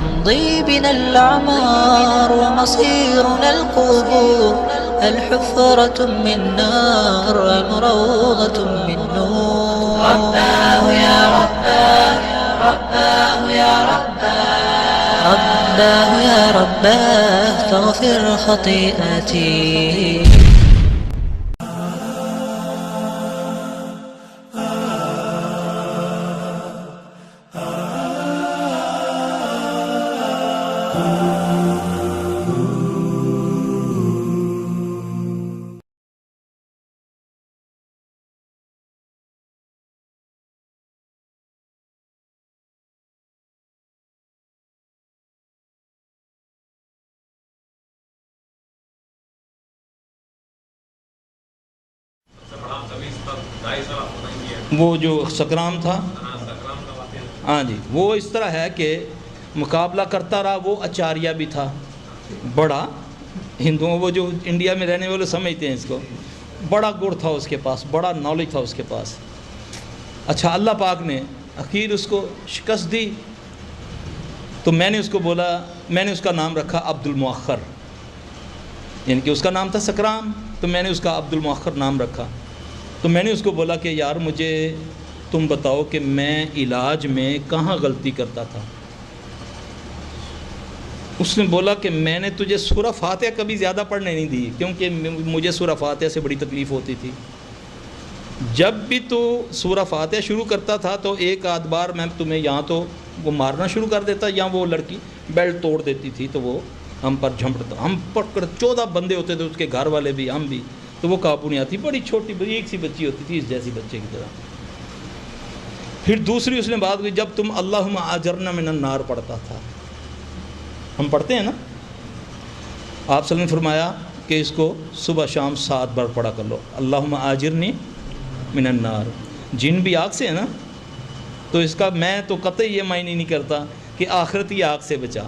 تمضي بنا الأعمار ومصيرنا القبور، الحفرة من نار أم روضة من نور. رباه يا رباه، رباه يا رباه، رباه يا رباه فاغفر خطيئتي. وہ جو سکرام تھا، ہاں جی، وہ اس طرح ہے کہ مقابلہ کرتا رہا. وہ اچاریہ بھی تھا بڑا، ہندوؤں وہ جو انڈیا میں رہنے والے سمجھتے ہیں اس کو، بڑا گڑ تھا اس کے پاس، بڑا نالج تھا اس کے پاس. اچھا، اللہ پاک نے اخیر اس کو شکست دی. تو میں نے اس کو بولا، میں نے اس کا نام رکھا عبد المؤخر، یعنی کہ اس کا نام تھا سکرام، تو میں نے اس کا عبد المؤخر نام رکھا. تو میں نے اس کو بولا کہ یار مجھے تم بتاؤ کہ میں علاج میں کہاں غلطی کرتا تھا. اس نے بولا کہ میں نے تجھے سورہ فاتحہ کبھی زیادہ پڑھنے نہیں دی، کیونکہ مجھے سورہ فاتحہ سے بڑی تکلیف ہوتی تھی. جب بھی تو سورہ فاتحہ شروع کرتا تھا تو ایک آدھ بار میں تمہیں یہاں تو وہ مارنا شروع کر دیتا، یا وہ لڑکی بیلٹ توڑ دیتی تھی تو وہ ہم پر جھمٹتا. ہم پکڑ 14 بندے ہوتے تھے، اس کے گھر والے بھی، ہم بھی، تو وہ قابو نہیں آتی. بڑی چھوٹی ایک سی بچی ہوتی تھی، اس جیسی بچے کی طرح. پھر دوسری اس نے بات کی، جب تم اللہم اجرنا من النار پڑھتا تھا، ہم پڑھتے ہیں نا، آپ صلی اللہ علیہ وسلم نے فرمایا کہ اس کو صبح شام 7 بار پڑھا کر لو، اللہم اجرنی من النار. جن بھی آگ سے ہے نا، تو اس کا میں تو قطعی یہ معنی نہیں کرتا کہ آخرتی آگ سے بچا،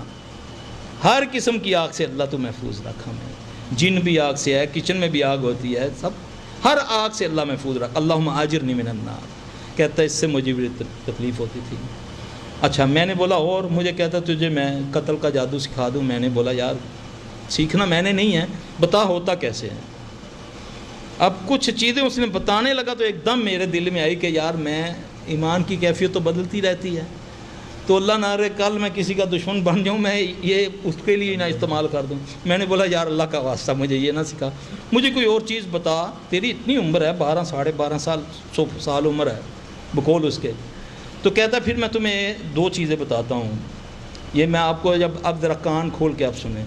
ہر قسم کی آگ سے اللہ تو محفوظ رکھا. میں جن بھی آگ سے ہے، کچن میں بھی آگ ہوتی ہے، سب ہر آگ سے اللہ محفوظ رکھ. اللہم اجرنی من النار کہتا ہے، اس سے مجھے بھی تکلیف ہوتی تھی. اچھا، میں نے بولا اور مجھے کہتا تجھے میں قتل کا جادو سکھا دوں. میں نے بولا یار سیکھنا میں نے نہیں ہے، بتا ہوتا کیسے ہے. اب کچھ چیزیں اس نے بتانے لگا تو ایک دم میرے دل میں آئی کہ یار میں ایمان کی کیفیت تو بدلتی رہتی ہے، تو اللہ نہ رہے کل میں کسی کا دشمن بن جاؤں، میں یہ اس کے لیے نہ استعمال کر دوں. میں نے بولا یار اللہ کا واسطہ مجھے یہ نہ سکھا، مجھے کوئی اور چیز بتا. تیری اتنی عمر ہے، 12 ساڑھے 12 سال 100 سال عمر ہے بقول اس کے. تو کہتا پھر میں تمہیں 2 چیزیں بتاتا ہوں. یہ میں آپ کو جب اب ذرا کان کھول کے آپ سنیں.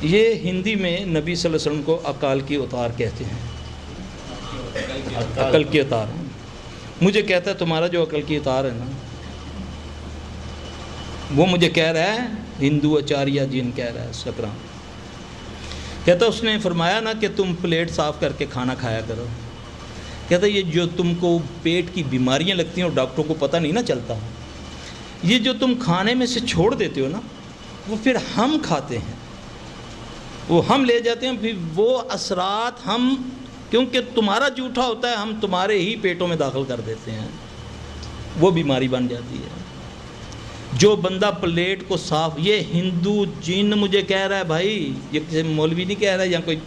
یہ ہندی میں نبی صلی اللہ علیہ وسلم کو عقال کی اتار کہتے ہیں، عقل کی اتار. مجھے کہتا ہے تمہارا جو عقل کی اتار ہے نا، وہ مجھے کہہ رہا ہے ہندو اچاریہ جن کہہ رہا ہے سکرام. کہتا اس نے فرمایا نا کہ تم پلیٹ صاف کر کے کھانا کھایا کرو. کہتا یہ جو تم کو پیٹ کی بیماریاں لگتی ہیں اور ڈاکٹروں کو پتہ نہیں نہ چلتا، یہ جو تم کھانے میں سے چھوڑ دیتے ہو نا، وہ پھر ہم کھاتے ہیں، وہ ہم لے جاتے ہیں. پھر وہ اثرات ہم، کیونکہ تمہارا جھوٹا ہوتا ہے، ہم تمہارے ہی پیٹوں میں داخل کر دیتے ہیں، وہ بیماری بن جاتی ہے. جو بندہ پلیٹ کو صاف، یہ ہندو جن مجھے کہہ رہا ہے بھائی، یہ کسی مولوی نہیں کہہ رہا ہے یا کوئی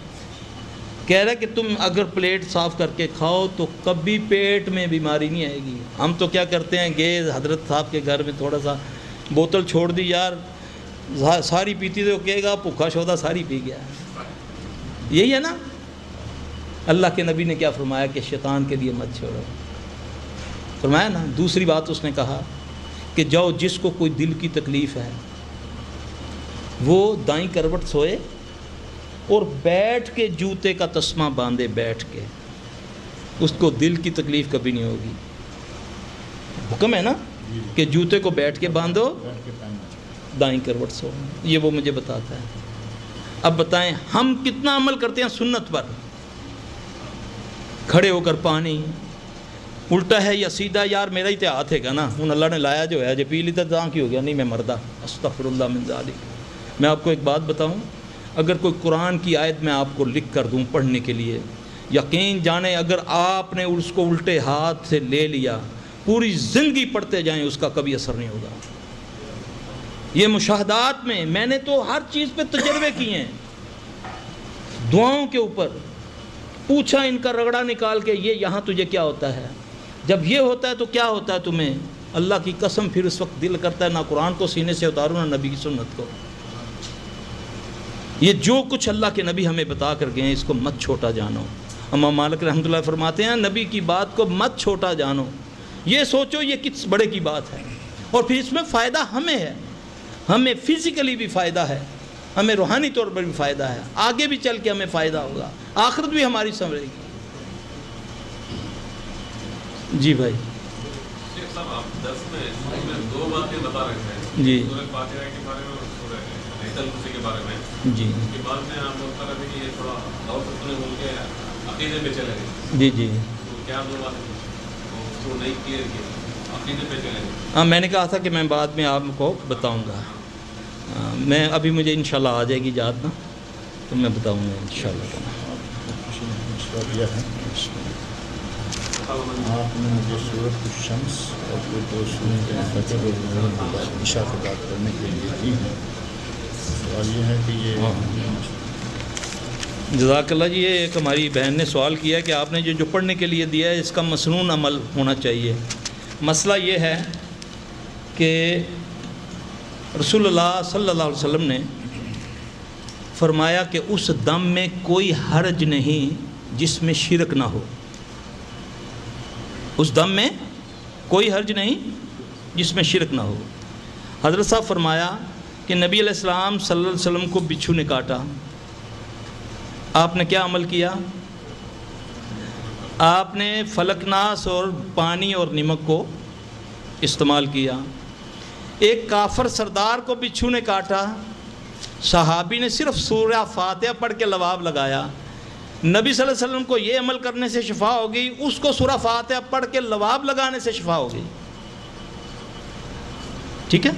کہہ رہا ہے کہ تم اگر پلیٹ صاف کر کے کھاؤ تو کبھی پیٹ میں بیماری نہیں آئے گی. ہم تو کیا کرتے ہیں، گئے حضرت صاحب کے گھر میں تھوڑا سا بوتل چھوڑ دی، یار ساری پیتی تو کہے گا بھوکا شودا ساری پی گیا. یہی ہے نا. اللہ کے نبی نے کیا فرمایا کہ شیطان کے لیے مت چھوڑو، فرمایا نا. دوسری بات اس نے کہا کہ جاؤ جس کو کوئی دل کی تکلیف ہے وہ دائیں کروٹ سوئے اور بیٹھ کے جوتے کا تسمہ باندھے، بیٹھ کے، اس کو دل کی تکلیف کبھی نہیں ہوگی. حکم ہے نا کہ جوتے کو بیٹھ کے باندھو، دائیں کروٹ سو. یہ وہ مجھے بتاتا ہے. اب بتائیں ہم کتنا عمل کرتے ہیں سنت پر؟ کھڑے ہو کر پانی الٹا ہے یا سیدھا، یار میرا ہی ہاتھ ہے گا نا، ہوں اللہ نے لایا جو ہے، جو پی لیتا تو کی ہو گیا، نہیں میں مردہ، استغفر اللہ من ذالک. میں آپ کو ایک بات بتاؤں، اگر کوئی قرآن کی آیت میں آپ کو لکھ کر دوں پڑھنے کے لیے، یقین جانیں اگر آپ نے اس کو الٹے ہاتھ سے لے لیا، پوری زندگی پڑھتے جائیں اس کا کبھی اثر نہیں ہوگا. یہ مشاہدات میں نے تو ہر چیز پہ تجربے کیے ہیں. دعاؤں کے اوپر پوچھا ان کا رگڑا نکال کے یہ یہاں تجھے کیا ہوتا ہے, جب یہ ہوتا ہے تو کیا ہوتا ہے تمہیں. اللہ کی قسم پھر اس وقت دل کرتا ہے نہ قرآن کو سینے سے اتارو نہ نبی کی سنت کو. یہ جو کچھ اللہ کے نبی ہمیں بتا کر گئے ہیں اس کو مت چھوٹا جانو. امام مالک رحمۃ اللہ فرماتے ہیں نبی کی بات کو مت چھوٹا جانو, یہ سوچو یہ کس بڑے کی بات ہے, اور پھر اس میں فائدہ ہمیں ہے, ہمیں فزیکلی بھی فائدہ ہے, ہمیں روحانی طور پر بھی فائدہ ہے, آگے بھی چل کے ہمیں فائدہ ہوگا, آخرت بھی ہماری سنورے گی. جی بھائی. شیخ صاحب آپ درس میں دو باتیں بتا رہے تھے, جی سورہ فاتحہ کے بارے میں اور سورہ آیت الکرسی کے بارے میں. جی اس کے بعد میں آپ بتا رہے تھے کہ یہ تھوڑا اور سننے بول کے عقیدے پہ چلے گئے. جی جی تو کیا دو باتیں اس کو نہیں کلیئر کیا, عقیدے پہ چلے گئے. ہاں میں نے کہا تھا کہ میں بعد میں آپ کو بتاؤں گا. میں ابھی مجھے انشاءاللہ آ جائے گی یاد نا, تو میں بتاؤں گا انشاءاللہ. آپ نے مجھے سورۃ الشمس اور پھر دو سورۃ الفجر اور عشاء کی بات کرنے کے لیے دی ہیں. سوال یہ ہے کہ یہ جزاک اللہ جی, یہ ایک ہماری بہن نے سوال کیا کہ آپ نے جو پڑھنے کے لیے دیا ہے اس کا مسنون عمل ہونا چاہیے. مسئلہ یہ ہے کہ رسول اللہ صلی اللہ علیہ وسلم نے فرمایا کہ اس دم میں کوئی حرج نہیں جس میں شرک نہ ہو. اس دم میں کوئی حرج نہیں جس میں شرک نہ ہو. حضرت صاحب فرمایا کہ نبی علیہ السلام صلی اللہ علیہ وسلم کو بچھو نے کاٹا, آپ نے کیا عمل کیا؟ آپ نے فلک ناس اور پانی اور نمک کو استعمال کیا. ایک کافر سردار کو بچھو نے کاٹا, صحابی نے صرف سورہ فاتحہ پڑھ کے لباب لگایا. نبی صلی اللہ علیہ وسلم کو یہ عمل کرنے سے شفا ہو گئی, اس کو سورہ فاتحہ پڑھ کے لباب لگانے سے شفا ہو گئی. ٹھیک ہے.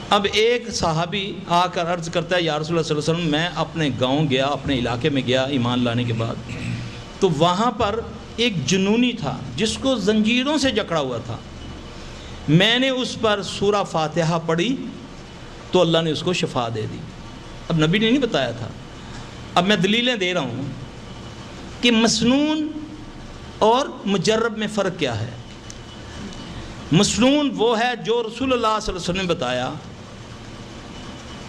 اب ایک صحابی آ کر عرض کرتا ہے یا رسول اللہ صلی اللہ علیہ وسلم میں اپنے گاؤں گیا, اپنے علاقے میں گیا ایمان لانے کے بعد, تو وہاں پر ایک جنونی تھا جس کو زنجیروں سے جکڑا ہوا تھا. میں نے اس پر سورہ فاتحہ پڑھی تو اللہ نے اس کو شفا دے دی. اب نبی نے نہیں بتایا تھا. اب میں دلیلیں دے رہا ہوں کہ مسنون اور مجرب میں فرق کیا ہے. مسنون وہ ہے جو رسول اللہ صلی اللہ علیہ وسلم نے بتایا,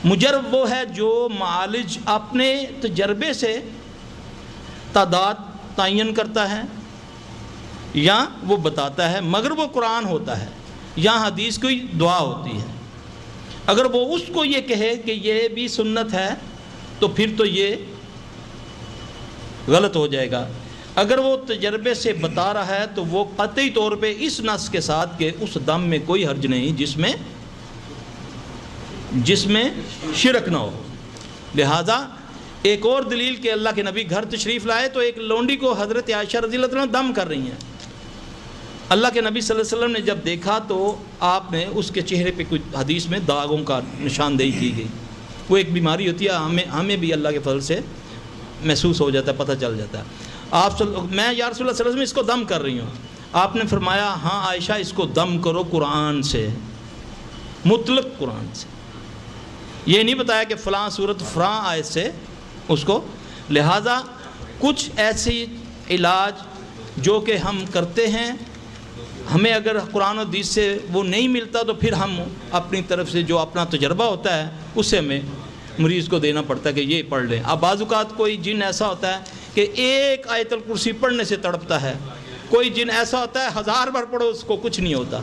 مجرب وہ ہے جو معالج اپنے تجربے سے تعداد تعین کرتا ہے یا وہ بتاتا ہے, مگر وہ قرآن ہوتا ہے یا حدیث کوئی دعا ہوتی ہے. اگر وہ اس کو یہ کہے کہ یہ بھی سنت ہے تو پھر تو یہ غلط ہو جائے گا. اگر وہ تجربے سے بتا رہا ہے تو وہ قطعی طور پہ اس نص کے ساتھ کہ اس دم میں کوئی حرج نہیں جس میں شرک نہ ہو. لہذا ایک اور دلیل کہ اللہ کے نبی گھر تشریف لائے تو ایک لونڈی کو حضرت عائشہ رضی اللہ عنہ دم کر رہی ہیں. اللہ کے نبی صلی اللہ علیہ وسلم نے جب دیکھا تو آپ نے اس کے چہرے پہ کچھ حدیث میں داغوں کا نشاندہی کی گئی. وہ ایک بیماری ہوتی ہے, ہمیں بھی اللہ کے فضل سے محسوس ہو جاتا ہے, پتہ چل جاتا ہے. میں یا رسول اللہ صلی اللہ علیہ وسلم اس کو دم کر رہی ہوں. آپ نے فرمایا ہاں عائشہ اس کو دم کرو قرآن سے, مطلق قرآن سے. یہ نہیں بتایا کہ فلاں صورت فلاں آیت سے اس کو. لہٰذا کچھ ایسی علاج جو کہ ہم کرتے ہیں, ہمیں اگر قرآن و حدیث سے وہ نہیں ملتا تو پھر ہم اپنی طرف سے جو اپنا تجربہ ہوتا ہے اس سے ہمیں مریض کو دینا پڑتا ہے کہ یہ پڑھ لیں. اب بعض اوقات کوئی جن ایسا ہوتا ہے کہ ایک آیت الکرسی پڑھنے سے تڑپتا ہے, کوئی جن ایسا ہوتا ہے 1000 بار پڑھو اس کو کچھ نہیں ہوتا.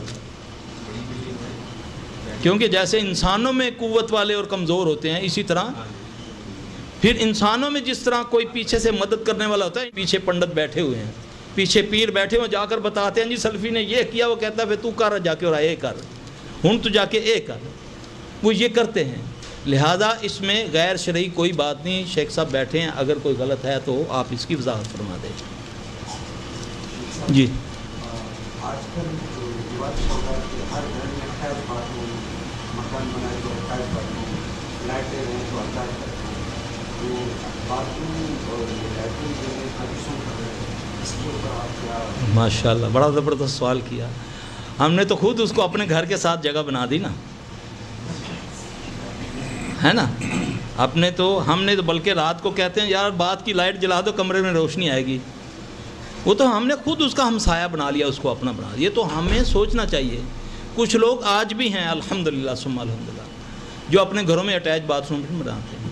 کیونکہ جیسے انسانوں میں قوت والے اور کمزور ہوتے ہیں, اسی طرح پھر انسانوں میں جس طرح کوئی پیچھے سے مدد کرنے والا ہوتا ہے, پیچھے پنڈت بیٹھے ہوئے ہیں, پیچھے پیر بیٹھے ہوئے جا کر بتاتے ہیں جی سلفی نے یہ کیا, وہ کہتا ہے پھر تو کر جا کے اور اے کر, ہن تو جا کے اے کر, وہ یہ کرتے ہیں. لہذا اس میں غیر شرعی کوئی بات نہیں. شیخ صاحب بیٹھے ہیں, اگر کوئی غلط ہے تو آپ اس کی وضاحت فرما دیں. جی آج کل رواج چل رہا ہے کہ ہر گھر میں خیر بات ہو, مکان بنائے تو خیر بات ہو, لائٹیں رہیں تو اٹیچ کرتے ہیں, تو باتھ روم اور لیٹرین جو ہے حدیثوں کر رہے ہیں, اس کے اوپر آپ کیا؟ ماشاء اللہ, بڑا زبردست سوال کیا. ہم نے تو خود اس کو اپنے گھر کے ساتھ جگہ بنا دی نا. ہے نا. ہم نے تو بلکہ رات کو کہتے ہیں یار بات کی لائٹ جلا دو کمرے میں روشنی آئے گی. وہ تو ہم نے خود اس کا ہمسایہ بنا لیا, اس کو اپنا بنا لیا. یہ تو ہمیں سوچنا چاہیے. کچھ لوگ آج بھی ہیں الحمدللہ ثم الحمدللہ جو اپنے گھروں میں اٹیچ باتھ روم بناتے ہیں.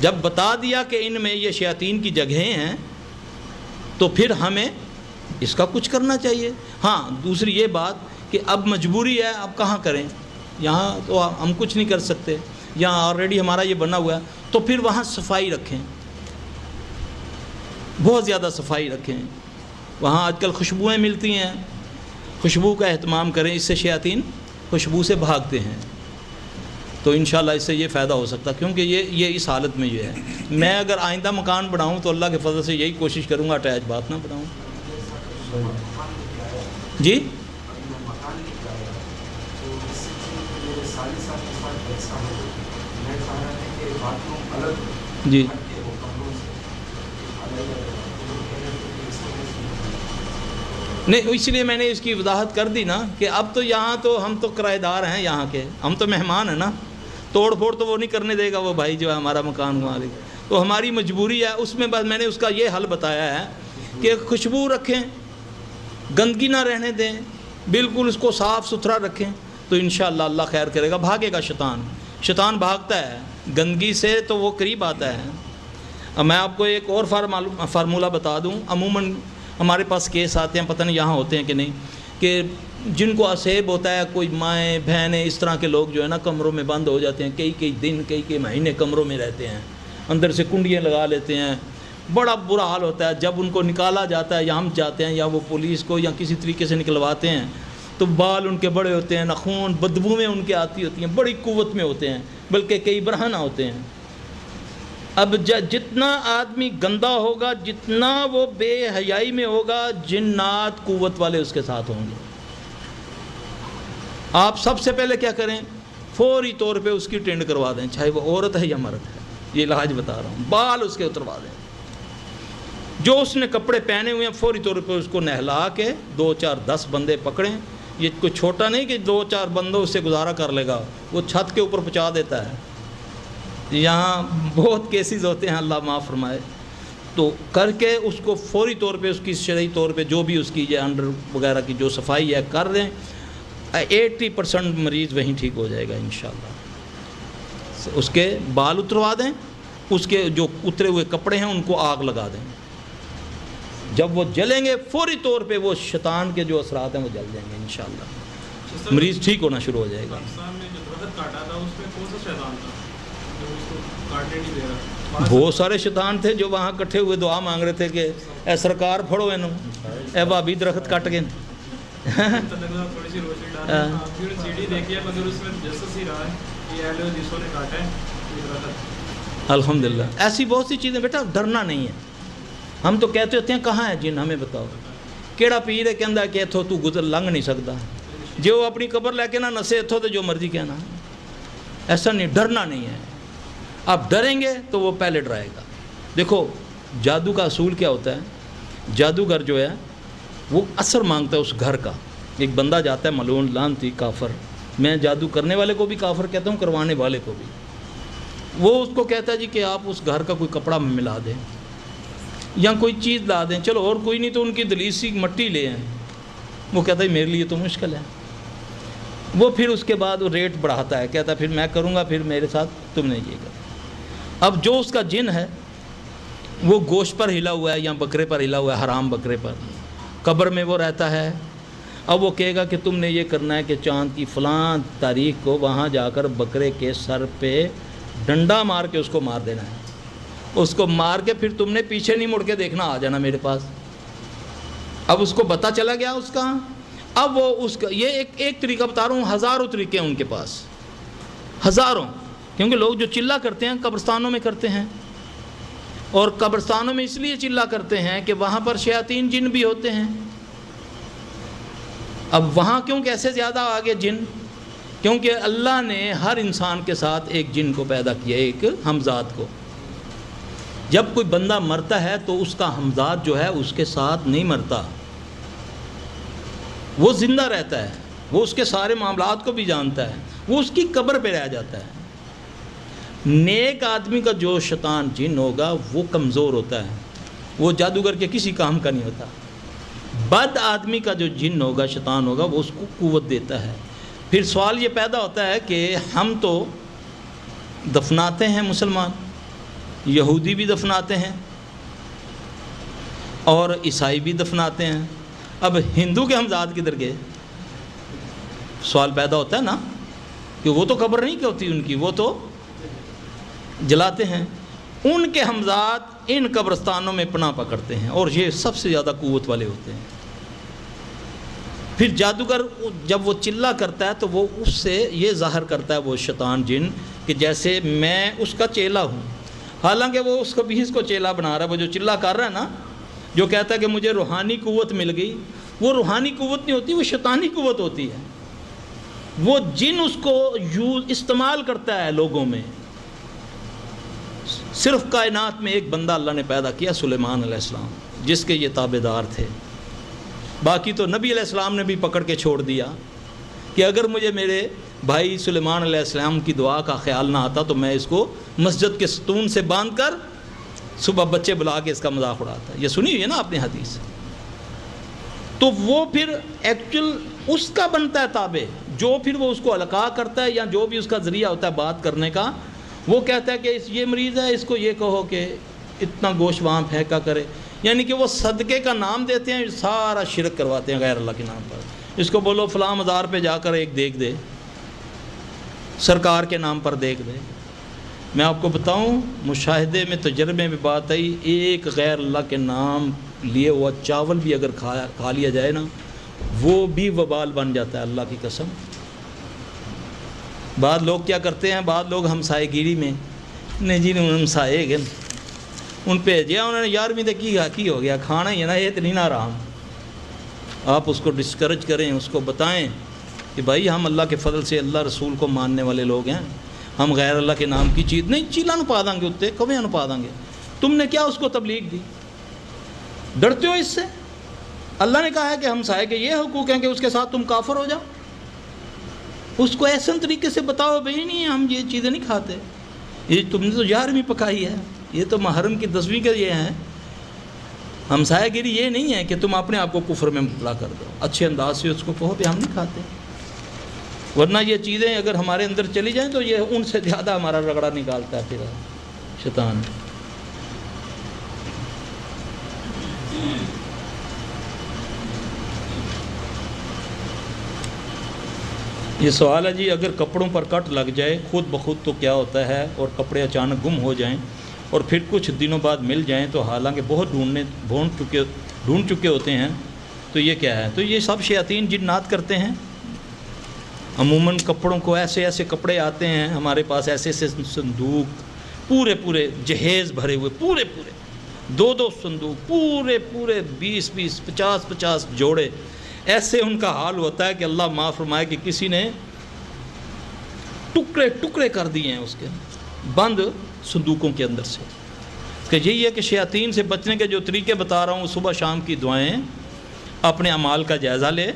جب بتا دیا کہ ان میں یہ شیاطین کی جگہیں ہیں تو پھر ہمیں اس کا کچھ کرنا چاہیے. ہاں دوسری یہ بات کہ اب مجبوری ہے, اب کہاں کریں, یہاں تو ہم کچھ نہیں کر سکتے, یہاں آلریڈی ہمارا یہ بنا ہوا ہے, تو پھر وہاں صفائی رکھیں, بہت زیادہ صفائی رکھیں. وہاں آج کل خوشبوئیں ملتی ہیں, خوشبو کا اہتمام کریں, اس سے شیاطین خوشبو سے بھاگتے ہیں. تو انشاءاللہ اس سے یہ فائدہ ہو سکتا, کیونکہ یہ اس حالت میں یہ ہے. میں اگر آئندہ مکان بناؤں تو اللہ کے فضل سے یہی کوشش کروں گا اٹیچ باتھ نہ بناؤں. جی جی نہیں, اس لیے میں نے اس کی وضاحت کر دی نا کہ اب تو یہاں تو ہم تو کرایہ دار ہیں, یہاں کے ہم تو مہمان ہیں نا. توڑ پھوڑ تو وہ نہیں کرنے دے گا وہ بھائی جو ہے ہمارا مکان مالک. تو ہماری مجبوری ہے. اس میں بس میں نے اس کا یہ حل بتایا ہے کہ خوشبو رکھیں, گندگی نہ رہنے دیں, بالکل اس کو صاف ستھرا رکھیں, تو انشاءاللہ اللہ خیر کرے گا. بھاگے گا شیطان بھاگتا ہے گندگی سے, تو وہ قریب آتا ہے. اب میں آپ کو ایک اور فارمولہ بتا دوں. عموماً ہمارے پاس کیس آتے ہیں, پتہ نہیں یہاں ہوتے ہیں کہ نہیں, کہ جن کو اسیب ہوتا ہے, کوئی مائیں بہنیں اس طرح کے لوگ جو ہے نا کمروں میں بند ہو جاتے ہیں, کئی دن کئی مہینے کمروں میں رہتے ہیں, اندر سے کنڈیاں لگا لیتے ہیں, بڑا برا حال ہوتا ہے. جب ان کو نکالا جاتا ہے یا ہم جاتے ہیں یا وہ پولیس کو یا کسی طریقے سے نکلواتے ہیں, تو بال ان کے بڑے ہوتے ہیں, ناخن بدبویں ان کے آتی ہوتی ہیں, بڑی قوت میں ہوتے ہیں, بلکہ کئی برہنہ ہوتے ہیں. اب جتنا آدمی گندا ہوگا, جتنا وہ بے حیائی میں ہوگا, جنات قوت والے اس کے ساتھ ہوں گے. آپ سب سے پہلے کیا کریں, فوری طور پہ اس کی ٹینڈ کروا دیں, چاہے وہ عورت ہے یا مرد ہے. یہ علاج بتا رہا ہوں. بال اس کے اتروا دیں, جو اس نے کپڑے پہنے ہوئے ہیں فوری طور پہ اس کو نہلا کے 2 4 10 بندے پکڑیں. یہ کوئی چھوٹا نہیں کہ 2 4 بندوں سے گزارا کر لے گا, وہ چھت کے اوپر پہنچا دیتا ہے. یہاں بہت کیسز ہوتے ہیں, اللہ معاف فرمائے. تو کر کے اس کو فوری طور پہ اس کی شرعی طور پہ جو بھی اس کی یہ انڈر وغیرہ کی جو صفائی ہے کر دیں. 80% مریض وہیں ٹھیک ہو جائے گا انشاءاللہ. اس کے بال اتروا دیں, اس کے جو اترے ہوئے کپڑے ہیں ان کو آگ لگا دیں. جب وہ جلیں گے فوری طور پہ وہ شیطان کے جو اثرات ہیں وہ جل جائیں گے انشاءاللہ. مریض ٹھیک ہونا شروع ہو جائے گا. بہت سارے شیطان تھے جو وہاں کٹھے ہوئے دعا مانگ رہے تھے کہ اے سرکار پھڑو انہوں, اے بابی درخت کٹ گئے. الحمدللہ ایسی بہت سی چیزیں. بیٹا ڈرنا نہیں ہے. ہم تو کہتے ہوتے ہیں کہاں ہے جن, ہمیں بتاؤ کیڑا پیر ہے کہندا کہ اتھوں تو گزر لنگ نہیں سکتا, جو اپنی قبر لے کے نہ نسے اتھوں تو جو مرضی کہنا. ایسا نہیں, ڈرنا نہیں ہے. آپ ڈریں گے تو وہ پہلے ڈرائے گا. دیکھو جادو کا اصول کیا ہوتا ہے, جادوگر جو ہے وہ اثر مانگتا ہے اس گھر کا. ایک بندہ جاتا ہے ملعون لعنتی کافر, میں جادو کرنے والے کو بھی کافر کہتا ہوں, کروانے والے کو بھی. وہ اس کو کہتا ہے جی کہ آپ اس گھر کا کوئی کپڑا ملا دیں یا کوئی چیز لا دیں, چلو اور کوئی نہیں تو ان کی دلیس سی مٹی لے آئیں. وہ کہتا ہے میرے لیے تو مشکل ہے. وہ پھر اس کے بعد وہ ریٹ بڑھاتا ہے, کہتا ہے پھر میں کروں گا, پھر میرے ساتھ تم نے یہ کر. اب جو اس کا جن ہے وہ گوشت پر ہلا ہوا ہے یا بکرے پر ہلا ہوا ہے, حرام بکرے پر, قبر میں وہ رہتا ہے. اب وہ کہے گا کہ تم نے یہ کرنا ہے کہ چاند کی فلاں تاریخ کو وہاں جا کر بکرے کے سر پہ ڈنڈا مار کے اس کو مار دینا ہے. اس کو مار کے پھر تم نے پیچھے نہیں مڑ کے دیکھنا, آ جانا میرے پاس. اب اس کو پتہ چلا گیا اس کا. اب وہ اس کا یہ ایک طریقہ بتا رہا ہوں, ہزاروں طریقے ہیں ان کے پاس, ہزاروں. کیونکہ لوگ جو چلہ کرتے ہیں قبرستانوں میں کرتے ہیں, اور قبرستانوں میں اس لیے چلہ کرتے ہیں کہ وہاں پر شیاطین جن بھی ہوتے ہیں. اب وہاں کیوں کیسے زیادہ آگے جن, کیونکہ اللہ نے ہر انسان کے ساتھ ایک جن کو پیدا کیا, ایک ہمزاد کو. جب کوئی بندہ مرتا ہے تو اس کا ہمزاد جو ہے اس کے ساتھ نہیں مرتا, وہ زندہ رہتا ہے. وہ اس کے سارے معاملات کو بھی جانتا ہے، وہ اس کی قبر پہ رہ جاتا ہے۔ نیک آدمی کا جو شیطان جن ہوگا وہ کمزور ہوتا ہے، وہ جادوگر کے کسی کام کا نہیں ہوتا۔ بد آدمی کا جو جن ہوگا، شیطان ہوگا، وہ اس کو قوت دیتا ہے۔ پھر سوال یہ پیدا ہوتا ہے کہ ہم تو دفناتے ہیں، مسلمان یہودی بھی دفناتے ہیں اور عیسائی بھی دفناتے ہیں، اب ہندو کے ہمزاد کدھر گئے؟ سوال پیدا ہوتا ہے نا، کہ وہ تو قبر نہیں ہوتی ان کی، وہ تو جلاتے ہیں۔ ان کے ہمزاد ان قبرستانوں میں پناہ پکڑتے ہیں اور یہ سب سے زیادہ قوت والے ہوتے ہیں۔ پھر جادوگر جب وہ چلا کرتا ہے تو وہ اس سے یہ ظاہر کرتا ہے، وہ شیطان جن، کہ جیسے میں اس کا چیلا ہوں، حالانکہ وہ اس کو بھی اس کو چیلا بنا رہا ہے۔ وہ جو چلا کر رہا ہے نا، جو کہتا ہے کہ مجھے روحانی قوت مل گئی، وہ روحانی قوت نہیں ہوتی، وہ شیطانی قوت ہوتی ہے۔ وہ جن اس کو استعمال کرتا ہے لوگوں میں۔ صرف کائنات میں ایک بندہ اللہ نے پیدا کیا، سلیمان علیہ السلام، جس کے یہ تابع دار تھے۔ باقی تو نبی علیہ السلام نے بھی پکڑ کے چھوڑ دیا کہ اگر مجھے میرے بھائی سلیمان علیہ السلام کی دعا کا خیال نہ آتا تو میں اس کو مسجد کے ستون سے باندھ کر صبح بچے بلا کے اس کا مذاق اڑاتا۔ یہ سنی ہوئی ہے نا آپ نے حدیث۔ تو وہ پھر ایکچوئل اس کا بنتا ہے تابع، جو پھر وہ اس کو القاء کرتا ہے، یا جو بھی اس کا ذریعہ ہوتا ہے بات کرنے کا۔ وہ کہتا ہے کہ یہ مریض ہے، اس کو یہ کہو کہ اتنا گوشت وہاں پھینکا کرے، یعنی کہ وہ صدقے کا نام دیتے ہیں، سارا شرک کرواتے ہیں غیر اللہ کے نام پر۔ اس کو بولو فلاں مزار پہ جا کر ایک دیکھ دے، سرکار کے نام پر دیکھ دے۔ میں آپ کو بتاؤں، مشاہدے میں، تجربے میں بات آئی، ایک غیر اللہ کے نام لیے ہوا چاول بھی اگر کھا لیا جائے نا، وہ بھی وبال بن جاتا ہے، اللہ کی قسم۔ بعض لوگ کیا کرتے ہیں، بعض لوگ ہمسائے گیری میں، نہیں جی ہمسائے گئے ان پہ جیا انہوں نے 11ویں تک کی ہو گیا، کھانا ہی ہے نا، یہ تو نہیں نہ رہا۔ آپ اس کو ڈسکریج کریں، اس کو بتائیں کہ بھائی ہم اللہ کے فضل سے اللہ رسول کو ماننے والے لوگ ہیں، ہم غیر اللہ کے نام کی چیز نہیں چیلا نو پا دیں گے، اتنے کبھی نو پا دیں گے۔ تم نے کیا اس کو تبلیغ دی؟ ڈرتے ہو اس سے؟ اللہ نے کہا ہے کہ ہمسائے کے یہ حقوق ہیں کہ اس کے ساتھ تم کافر ہو جاؤ۔ اس کو ایسے طریقے سے بتاؤ بھائی نہیں ہم یہ چیزیں نہیں کھاتے، یہ تم نے تو 11ویں پکائی ہے، یہ تو محرم کی 10ویں کے یہ ہیں۔ ہمسایہ گیری یہ نہیں ہے کہ تم اپنے آپ کو کفر میں مبتلا کر دو، اچھے انداز سے اس کو کہو کہ ہم نہیں کھاتے، ورنہ یہ چیزیں اگر ہمارے اندر چلی جائیں تو یہ ان سے زیادہ ہمارا رگڑا نکالتا ہے پھر شیطان۔ یہ سوال ہے جی، اگر کپڑوں پر کٹ لگ جائے خود بخود تو کیا ہوتا ہے، اور کپڑے اچانک گم ہو جائیں اور پھر کچھ دنوں بعد مل جائیں تو حالانکہ بہت ڈھونڈ چکے ہوتے ہیں، تو یہ کیا ہے؟ تو یہ سب شیاطین جنات کرتے ہیں۔ عموماً کپڑوں کو ایسے کپڑے آتے ہیں ہمارے پاس، ایسے صندوق پورے جہیز بھرے ہوئے، پورے 2 صندوق، پورے 20 50 جوڑے، ایسے ان کا حال ہوتا ہے کہ اللہ معاف فرمائے کہ کسی نے ٹکڑے کر دیے ہیں اس کے بند صندوقوں کے اندر سے۔ کہ یہی ہے کہ شیاطین سے بچنے کے جو طریقے بتا رہا ہوں، صبح شام کی دعائیں، اپنے اعمال کا جائزہ لے،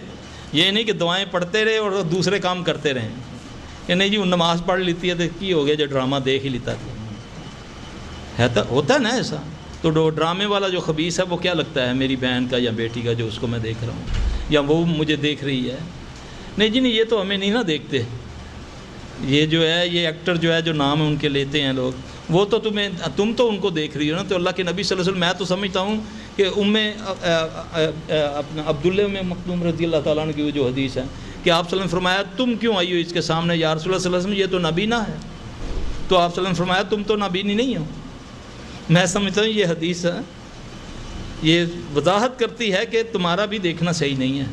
یہ نہیں کہ دعائیں پڑھتے رہے اور دوسرے کام کرتے رہیں کہ نہیں جی وہ نماز پڑھ لیتی ہے تو کی ہو گیا جو ڈرامہ دیکھ ہی لیتا تھا، ہوتا ہے نا ایسا۔ تو ڈرامے والا جو خبیث ہے وہ کیا لگتا ہے میری بہن کا یا بیٹی کا جو اس کو میں دیکھ رہا ہوں، یا وہ مجھے دیکھ رہی ہے؟ نہیں جی نہیں، یہ تو ہمیں نہیں نا دیکھتے، یہ جو ہے یہ ایکٹر جو ہے جو نام ہے ان کے لیتے ہیں لوگ، وہ تو تم تو ان کو دیکھ رہی ہو نا۔ تو اللہ کے نبی صلی اللہ علیہ وسلم، میں تو سمجھتا ہوں کہ اپنا عبداللہ مکتوم رضی اللہ تعالیٰ عنہ کی جو حدیث ہے کہ آپ صلی اللہ علیہ وسلم فرمایا تم کیوں آئی ہو اس کے سامنے یا رسول اللہ صلی اللہ علیہ وسلم، یہ تو نبی نہ ہے۔ تو آپ صلی اللہ علیہ وسلم فرمایا تم تو نبی نہیں ہو۔ میں سمجھتا ہوں یہ حدیث ہے، یہ وضاحت کرتی ہے کہ تمہارا بھی دیکھنا صحیح نہیں ہے۔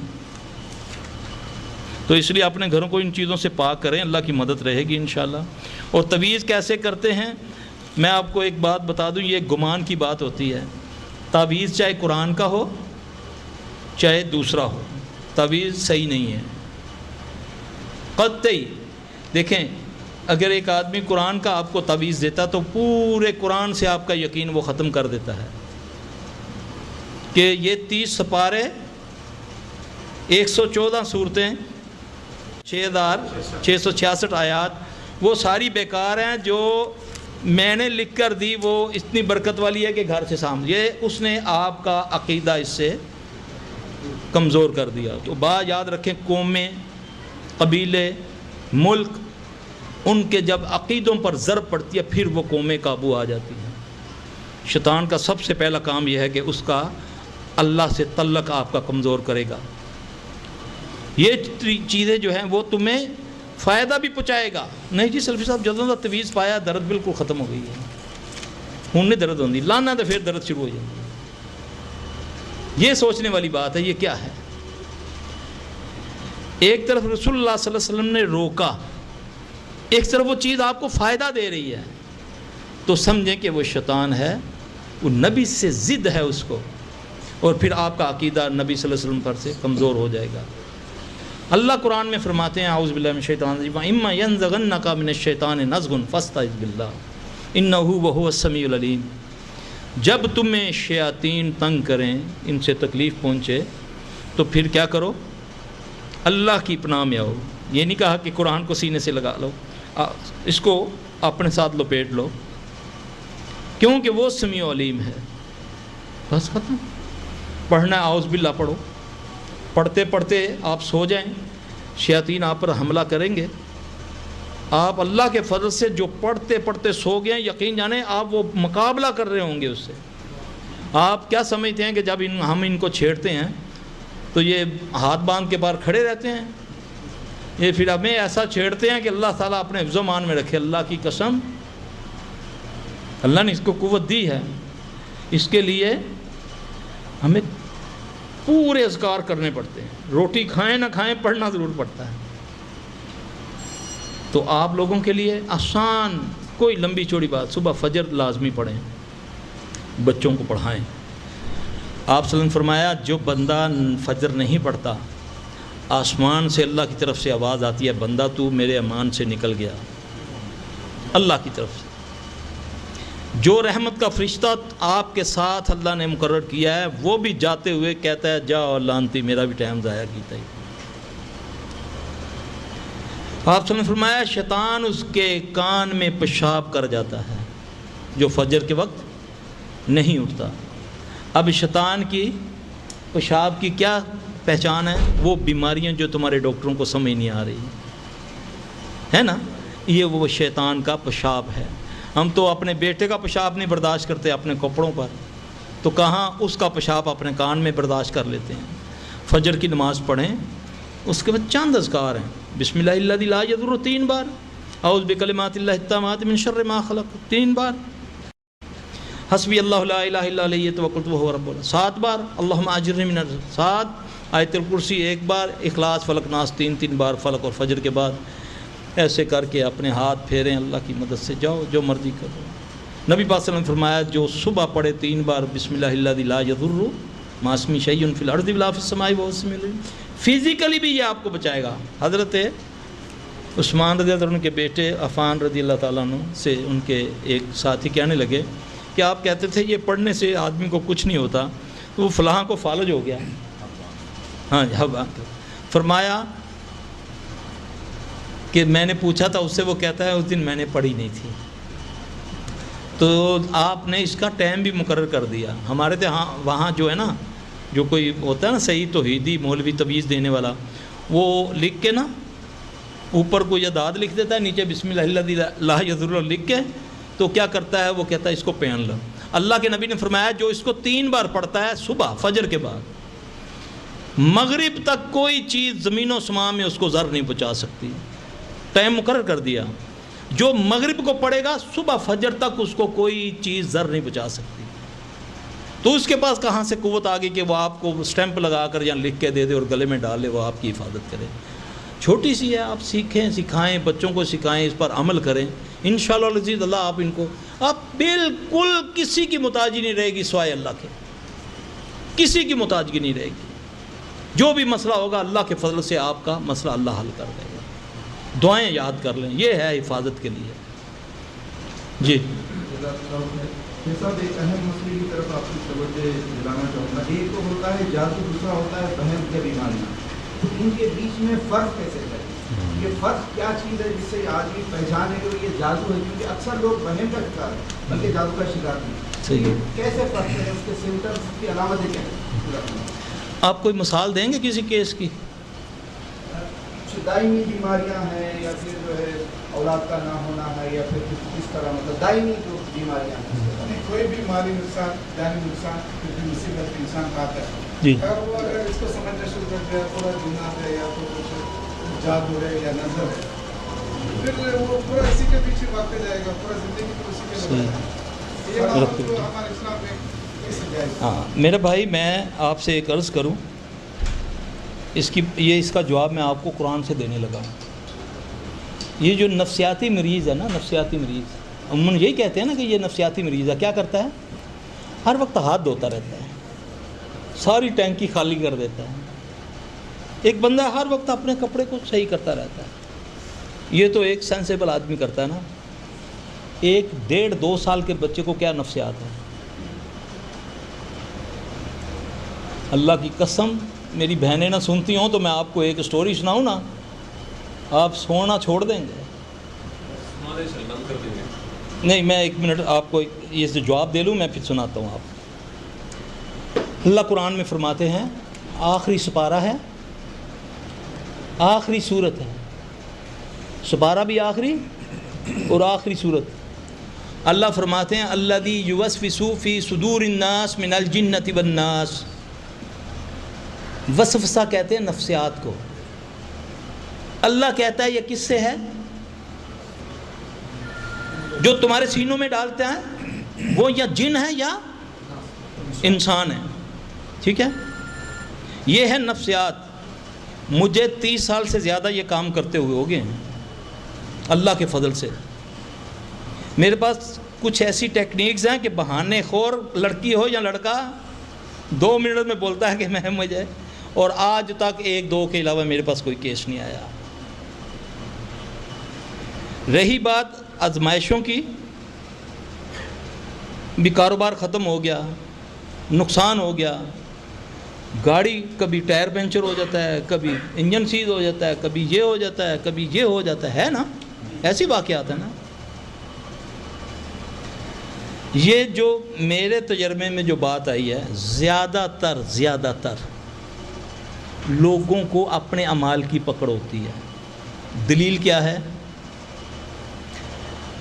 تو اس لیے اپنے گھروں کو ان چیزوں سے پاک کریں، اللہ کی مدد رہے گی انشاءاللہ۔ اور تعویذ کیسے کرتے ہیں میں آپ کو ایک بات بتا دوں، یہ گمان کی بات ہوتی ہے۔ تعویذ چاہے قرآن کا ہو چاہے دوسرا ہو، تعویذ صحیح نہیں ہے قطعی۔ دیکھیں اگر ایک آدمی قرآن کا آپ کو تعویذ دیتا تو پورے قرآن سے آپ کا یقین وہ ختم کر دیتا ہے کہ یہ 30 سپارے 114 صورتیں 6666 آیات وہ ساری بیکار ہیں. جو میں نے لکھ کر دی وہ اتنی برکت والی ہے کہ گھر سے سامنے یہ اس نے آپ کا عقیدہ اس سے کمزور کر دیا. تو بات یاد رکھیں، قومیں، قبیلے، ملک، ان کے جب عقیدوں پر ضرب پڑتی ہے پھر وہ قومیں قابو آ جاتی ہیں. شیطان کا سب سے پہلا کام یہ ہے کہ اس کا اللہ سے تعلق آپ کا کمزور کرے گا. یہ چیزیں جو ہیں وہ تمہیں فائدہ بھی پہنچائے گا. نہیں جی سلفی صاحب جدوں کا تویز پایا درد بالکل ختم ہو گئی ہے، ہوں نہیں درد ہوندی، لانا تو پھر درد شروع ہو جاتی. یہ سوچنے والی بات ہے یہ کیا ہے. ایک طرف رسول اللہ صلی اللہ علیہ وسلم نے روکا، ایک طرف وہ چیز آپ کو فائدہ دے رہی ہے، تو سمجھیں کہ وہ شیطان ہے، وہ نبی سے ضد ہے اس کو، اور پھر آپ کا عقیدہ نبی صلی اللہ علیہ وسلم پر سے کمزور ہو جائے گا. اللہ قرآن میں فرماتے ہیں اعوذ باللہ من الشیطان الرجیم اما ینزغنک من الشیطان نزغ فاستعذ باللہ انہ وہو السمیع العلیم. جب تمہیں شیاطین تنگ کریں، ان سے تکلیف پہنچے، تو پھر کیا کرو؟ اللہ کی پناہ میں آؤ. یہ نہیں کہا کہ قرآن کو سینے سے لگا لو، اس کو اپنے ساتھ لپیٹ لو، کیونکہ وہ سمیع علیم ہے. بس ختم. پڑھنا ہے اعوذ باللہ پڑھو، پڑھتے پڑھتے آپ سو جائیں، شیاطین آپ پر حملہ کریں گے. آپ اللہ کے فضل سے جو پڑھتے پڑھتے سو گئے ہیں، یقین جانیں آپ وہ مقابلہ کر رہے ہوں گے اس سے. آپ کیا سمجھتے ہیں کہ جب ہم ان کو چھیڑتے ہیں تو یہ ہاتھ باندھ کے باہر کھڑے رہتے ہیں؟ یہ پھر ہمیں ایسا چھیڑتے ہیں کہ اللہ تعالیٰ اپنے حفظ و مان میں رکھے. اللہ کی قسم اللہ نے اس کو قوت دی ہے. اس کے لیے ہمیں پورے اذکار کرنے پڑتے ہیں. روٹی کھائیں نہ کھائیں پڑھنا ضرور پڑتا ہے. تو آپ لوگوں کے لیے آسان، کوئی لمبی چوڑی بات، صبح فجر لازمی پڑھیں، بچوں کو پڑھائیں. آپ صلی اللہ علیہ وسلم فرمایا جو بندہ فجر نہیں پڑھتا، آسمان سے اللہ کی طرف سے آواز آتی ہے بندہ تو میرے امان سے نکل گیا، اللہ کی طرف سے. جو رحمت کا فرشتہ آپ کے ساتھ اللہ نے مقرر کیا ہے وہ بھی جاتے ہوئے کہتا ہے جاؤ لانتی میرا بھی ٹائم ضائع کیتا ہی. آپ نے فرمایا شیطان اس کے کان میں پیشاب کر جاتا ہے جو فجر کے وقت نہیں اٹھتا. اب شیطان کی پیشاب کی کیا پہچان ہے؟ وہ بیماریاں جو تمہارے ڈاکٹروں کو سمجھ نہیں آ رہی ہے نا، یہ وہ شیطان کا پیشاب ہے. ہم تو اپنے بیٹے کا پیشاب نہیں برداشت کرتے اپنے کپڑوں پر، تو کہاں اس کا پیشاب اپنے کان میں برداشت کر لیتے ہیں. فجر کی نماز پڑھیں، اس کے بعد چند اذکار ہیں. بسم اللہ الذی لا یضر 3 بار، اعوذ بکلمات اللہ التامات من شر ما خلق 3 بار، حسبی اللہ لا الہ الا علیہ توکلت وہو رب العرش 7 بار، اللہم اجرنی من النار 7، آیت الکرسی 1 بار، اخلاص فلق ناس 3 بار فلق اور فجر کے بعد. ایسے کر کے اپنے ہاتھ پھیریں، اللہ کی مدد سے جاؤ جو مرضی کرو. نبی پاک صلی اللہ علیہ وسلم نے فرمایا جو صبح پڑھے 3 بار بسم اللہ الذی لا یضر مع اسمہ شیء فی الارض ولا فی السماء وہو السمیع العلیم، فزیکلی بھی یہ آپ کو بچائے گا. حضرت عثمان رضی اللہ عنہ کے بیٹے عفان رضی اللہ تعالیٰ عنہ سے ان کے ایک ساتھی کہنے لگے کہ آپ کہتے تھے یہ پڑھنے سے آدمی کو کچھ نہیں ہوتا، تو وہ فلاں کو فالج ہو گیا. ہاں فرمایا کہ میں نے پوچھا تھا اس سے، وہ کہتا ہے اس دن میں نے پڑھی نہیں تھی. تو آپ نے اس کا ٹائم بھی مقرر کر دیا. ہمارے تھے وہاں جو ہے نا، جو کوئی ہوتا ہے نا صحیح توحیدی مولوی تویز دینے والا، وہ لکھ کے نا اوپر کوئی اعداد لکھ دیتا ہے، نیچے بسم اللہ الذی لا یضر لکھ کے، تو کیا کرتا ہے وہ کہتا ہے اس کو پہن لو. اللہ کے نبی نے فرمایا جو اس کو 3 بار پڑھتا ہے صبح فجر کے بعد، مغرب تک کوئی چیز زمین و سماء میں اس کو ضر نہیں پہنچا سکتی. ٹائم مقرر کر دیا، جو مغرب کو پڑھے گا صبح فجر تک اس کو کوئی چیز ضر نہیں پہنچا سکتی. تو اس کے پاس کہاں سے قوت آ گئی کہ وہ آپ کو سٹیمپ لگا کر یا لکھ کے دے دے اور گلے میں ڈال لے، وہ آپ کی حفاظت کرے. چھوٹی سی ہے، آپ سیکھیں، سکھائیں، بچوں کو سکھائیں، اس پر عمل کریں. انشاءاللہ العزیز اللہ آپ ان کو، آپ بالکل کسی کی محتاجی نہیں رہے گی سوائے اللہ کے، کسی کی محتاجگی نہیں رہے گی. جو بھی مسئلہ ہوگا اللہ کے فضل سے آپ کا مسئلہ اللہ حل کر دے گا. دعائیں یاد کر لیں، یہ ہے حفاظت کے لیے. جی صاحب ایک اہم مسئلے کی طرف آپ کی توجہ دلانا چاہوں گا. ایک تو ہوتا ہے جادو، دوسرا ہوتا ہے بہن کے بیماریاں. تو ان کے بیچ میں فرق کیسے کریں؟ کہ فرق کیا چیز ہے جس سے آدمی پہچانے کہ یہ جادو ہے؟ کیونکہ اکثر لوگ وہم کا شکار ہیں بلکہ جادو کا شکار نہیں. صحیح ہے. کیسے فرق ہے، اس کے سمٹمس کی علامتیں کیا ہیں؟ آپ کوئی مثال دیں گے کسی کیس کی؟ دائمی بیماریاں ہیں یا پھر جو ہے اولاد کا نہ ہونا ہے یا پھر کس طرح مطلب دائمی جو بیماریاں ہیں. کوئی بھی مالی نقصان جانی نقصان مصیبت انسان پاتا ہے جی. اگر وہ اگر اس کو سمجھنا شروع کر دیا پورا جنات ہے یا تو کچھ جادو ہے یا نظر ہے، پھر وہ پورا اسی کے پیچھے بھاگتے جائے گا، پورا زندگی کو اسی کے لگائے گا. یہ بات تو ہمارے اسلام میں کیسے جائے گا؟ ہاں میرے بھائی، میں آپ سے ایک عرض کروں، اس کا جواب میں آپ کو قرآن سے دینے لگا ہوں. یہ جو نفسیاتی مریض ہے نا، نفسیاتی مریض عموماً یہی کہتے ہیں نا کہ یہ نفسیاتی مریض ہے. کیا کرتا ہے؟ ہر وقت ہاتھ دھوتا رہتا ہے، ساری ٹینکی خالی کر دیتا ہے. ایک بندہ ہر وقت اپنے کپڑے کو صحیح کرتا رہتا ہے. یہ تو ایک سینسیبل آدمی کرتا ہے نا. 1-1.5-2 سال کے بچے کو کیا نفسیات ہے؟ اللہ کی قسم، میری بہنیں نہ سنتی ہوں تو میں آپ کو ایک سٹوری سناؤں نا، آپ سونا چھوڑ دیں گے. نہیں، میں 1 منٹ آپ کو یہ جواب دے لوں، میں پھر سناتا ہوں آپ. اللہ قرآن میں فرماتے ہیں، آخری سپارہ ہے، آخری صورت ہے، سپارہ بھی آخری اور آخری صورت. اللہ فرماتے ہیں الذی یوسوس فی صدور الناس من الجنۃ والناس. وسوسہ کہتے ہیں نفسیات کو. اللہ کہتا ہے یہ کس سے ہے؟ جو تمہارے سینوں میں ڈالتے ہیں وہ یا جن ہے یا انسان ہے. ٹھیک ہے، یہ ہے نفسیات. مجھے 30 سال سے زیادہ یہ کام کرتے ہوئے ہو گئے ہیں اللہ کے فضل سے. میرے پاس کچھ ایسی ٹیکنیکس ہیں کہ بہانے خور لڑکی ہو یا لڑکا 2 منٹ میں بولتا ہے کہ مجھے، اور آج تک 1-2 کے علاوہ میرے پاس کوئی کیس نہیں آیا. رہی بات آزمائشوں کی، بھی کاروبار ختم ہو گیا، نقصان ہو گیا. گاڑی کبھی ٹائر پنچر ہو جاتا ہے، کبھی انجن سیز ہو جاتا ہے، کبھی یہ ہو جاتا ہے، کبھی یہ ہو جاتا ہے نا. ایسی واقعات ہیں نا. یہ جو میرے تجربے میں جو بات آئی ہے، زیادہ تر لوگوں کو اپنے اعمال کی پکڑ ہوتی ہے. دلیل کیا ہے؟